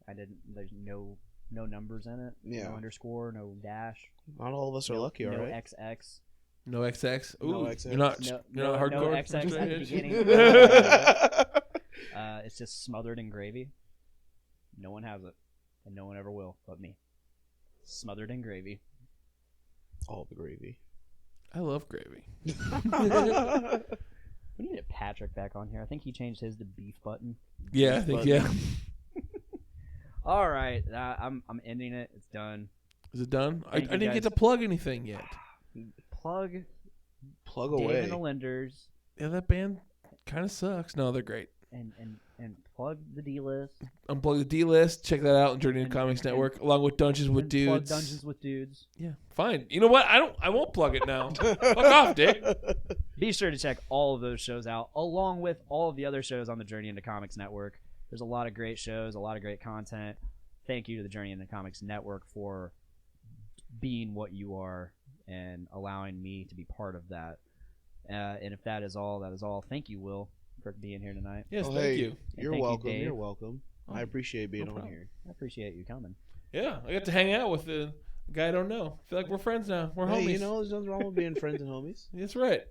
There's no numbers in it. Yeah. No underscore, no dash. Not all of us are no, lucky, no all right? XX. No XX. Ooh, No XX. You're not. No, you're not no hardcore. XX at the beginning. It's just smothered in gravy. No one has it, and no one ever will, but me. Smothered in gravy. All the gravy. I love gravy. We need to get Patrick back on here. I think he changed his to beef button. Yeah, I think yeah. All right, I'm ending it. It's done. Is it done? I Thank you, didn't get to guys. plug anything yet. Plug Plug Dave away. and the Lenders Yeah, that band kind of sucks. No, they're great. and plug the D list. Unplug the D list. Check that out on Journey to And- Comics and- Network, along with Dungeons with and Dudes. Plug Dungeons with Dudes. Yeah, fine. You know what? I won't plug it now. Fuck off, Dick. Be sure to check all of those shows out, along with all of the other shows on the Journey into Comics Network. There's a lot of great shows, a lot of great content. Thank you to the Journey into Comics Network for being what you are and allowing me to be part of that. And if that is all, thank you, Will, for being here tonight. Yes, Oh, thank hey. you. You're thank you, welcome. Dave. You're welcome. I appreciate being no on problem. here. I appreciate you coming. Yeah, I got to hang out with the guy I don't know. I feel like we're friends now. We're Hey, homies. you know, there's nothing wrong with being friends and homies. That's right.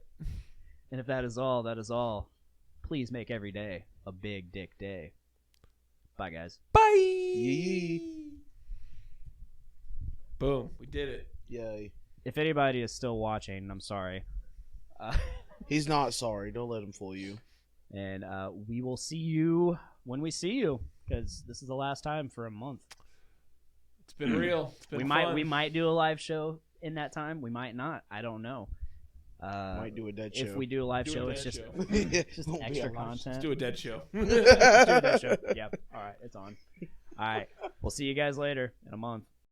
And if that is all, please make every day a big dick day. Bye, guys. Bye. Yee. Boom. We did it. Yay. If anybody is still watching, I'm sorry. He's not sorry. Don't let him fool you. And we will see you when we see you, because this is the last time for a month. It's been real. It's been fun. We might do a live show in that time. We might not. I don't know. Might do a dead show. If we do a live Do a show, it's dead just show. just Won't be extra a live content. Let's do a dead show. Let's do a dead show. Yep. All right, it's on. All right, we'll see you guys later in a month.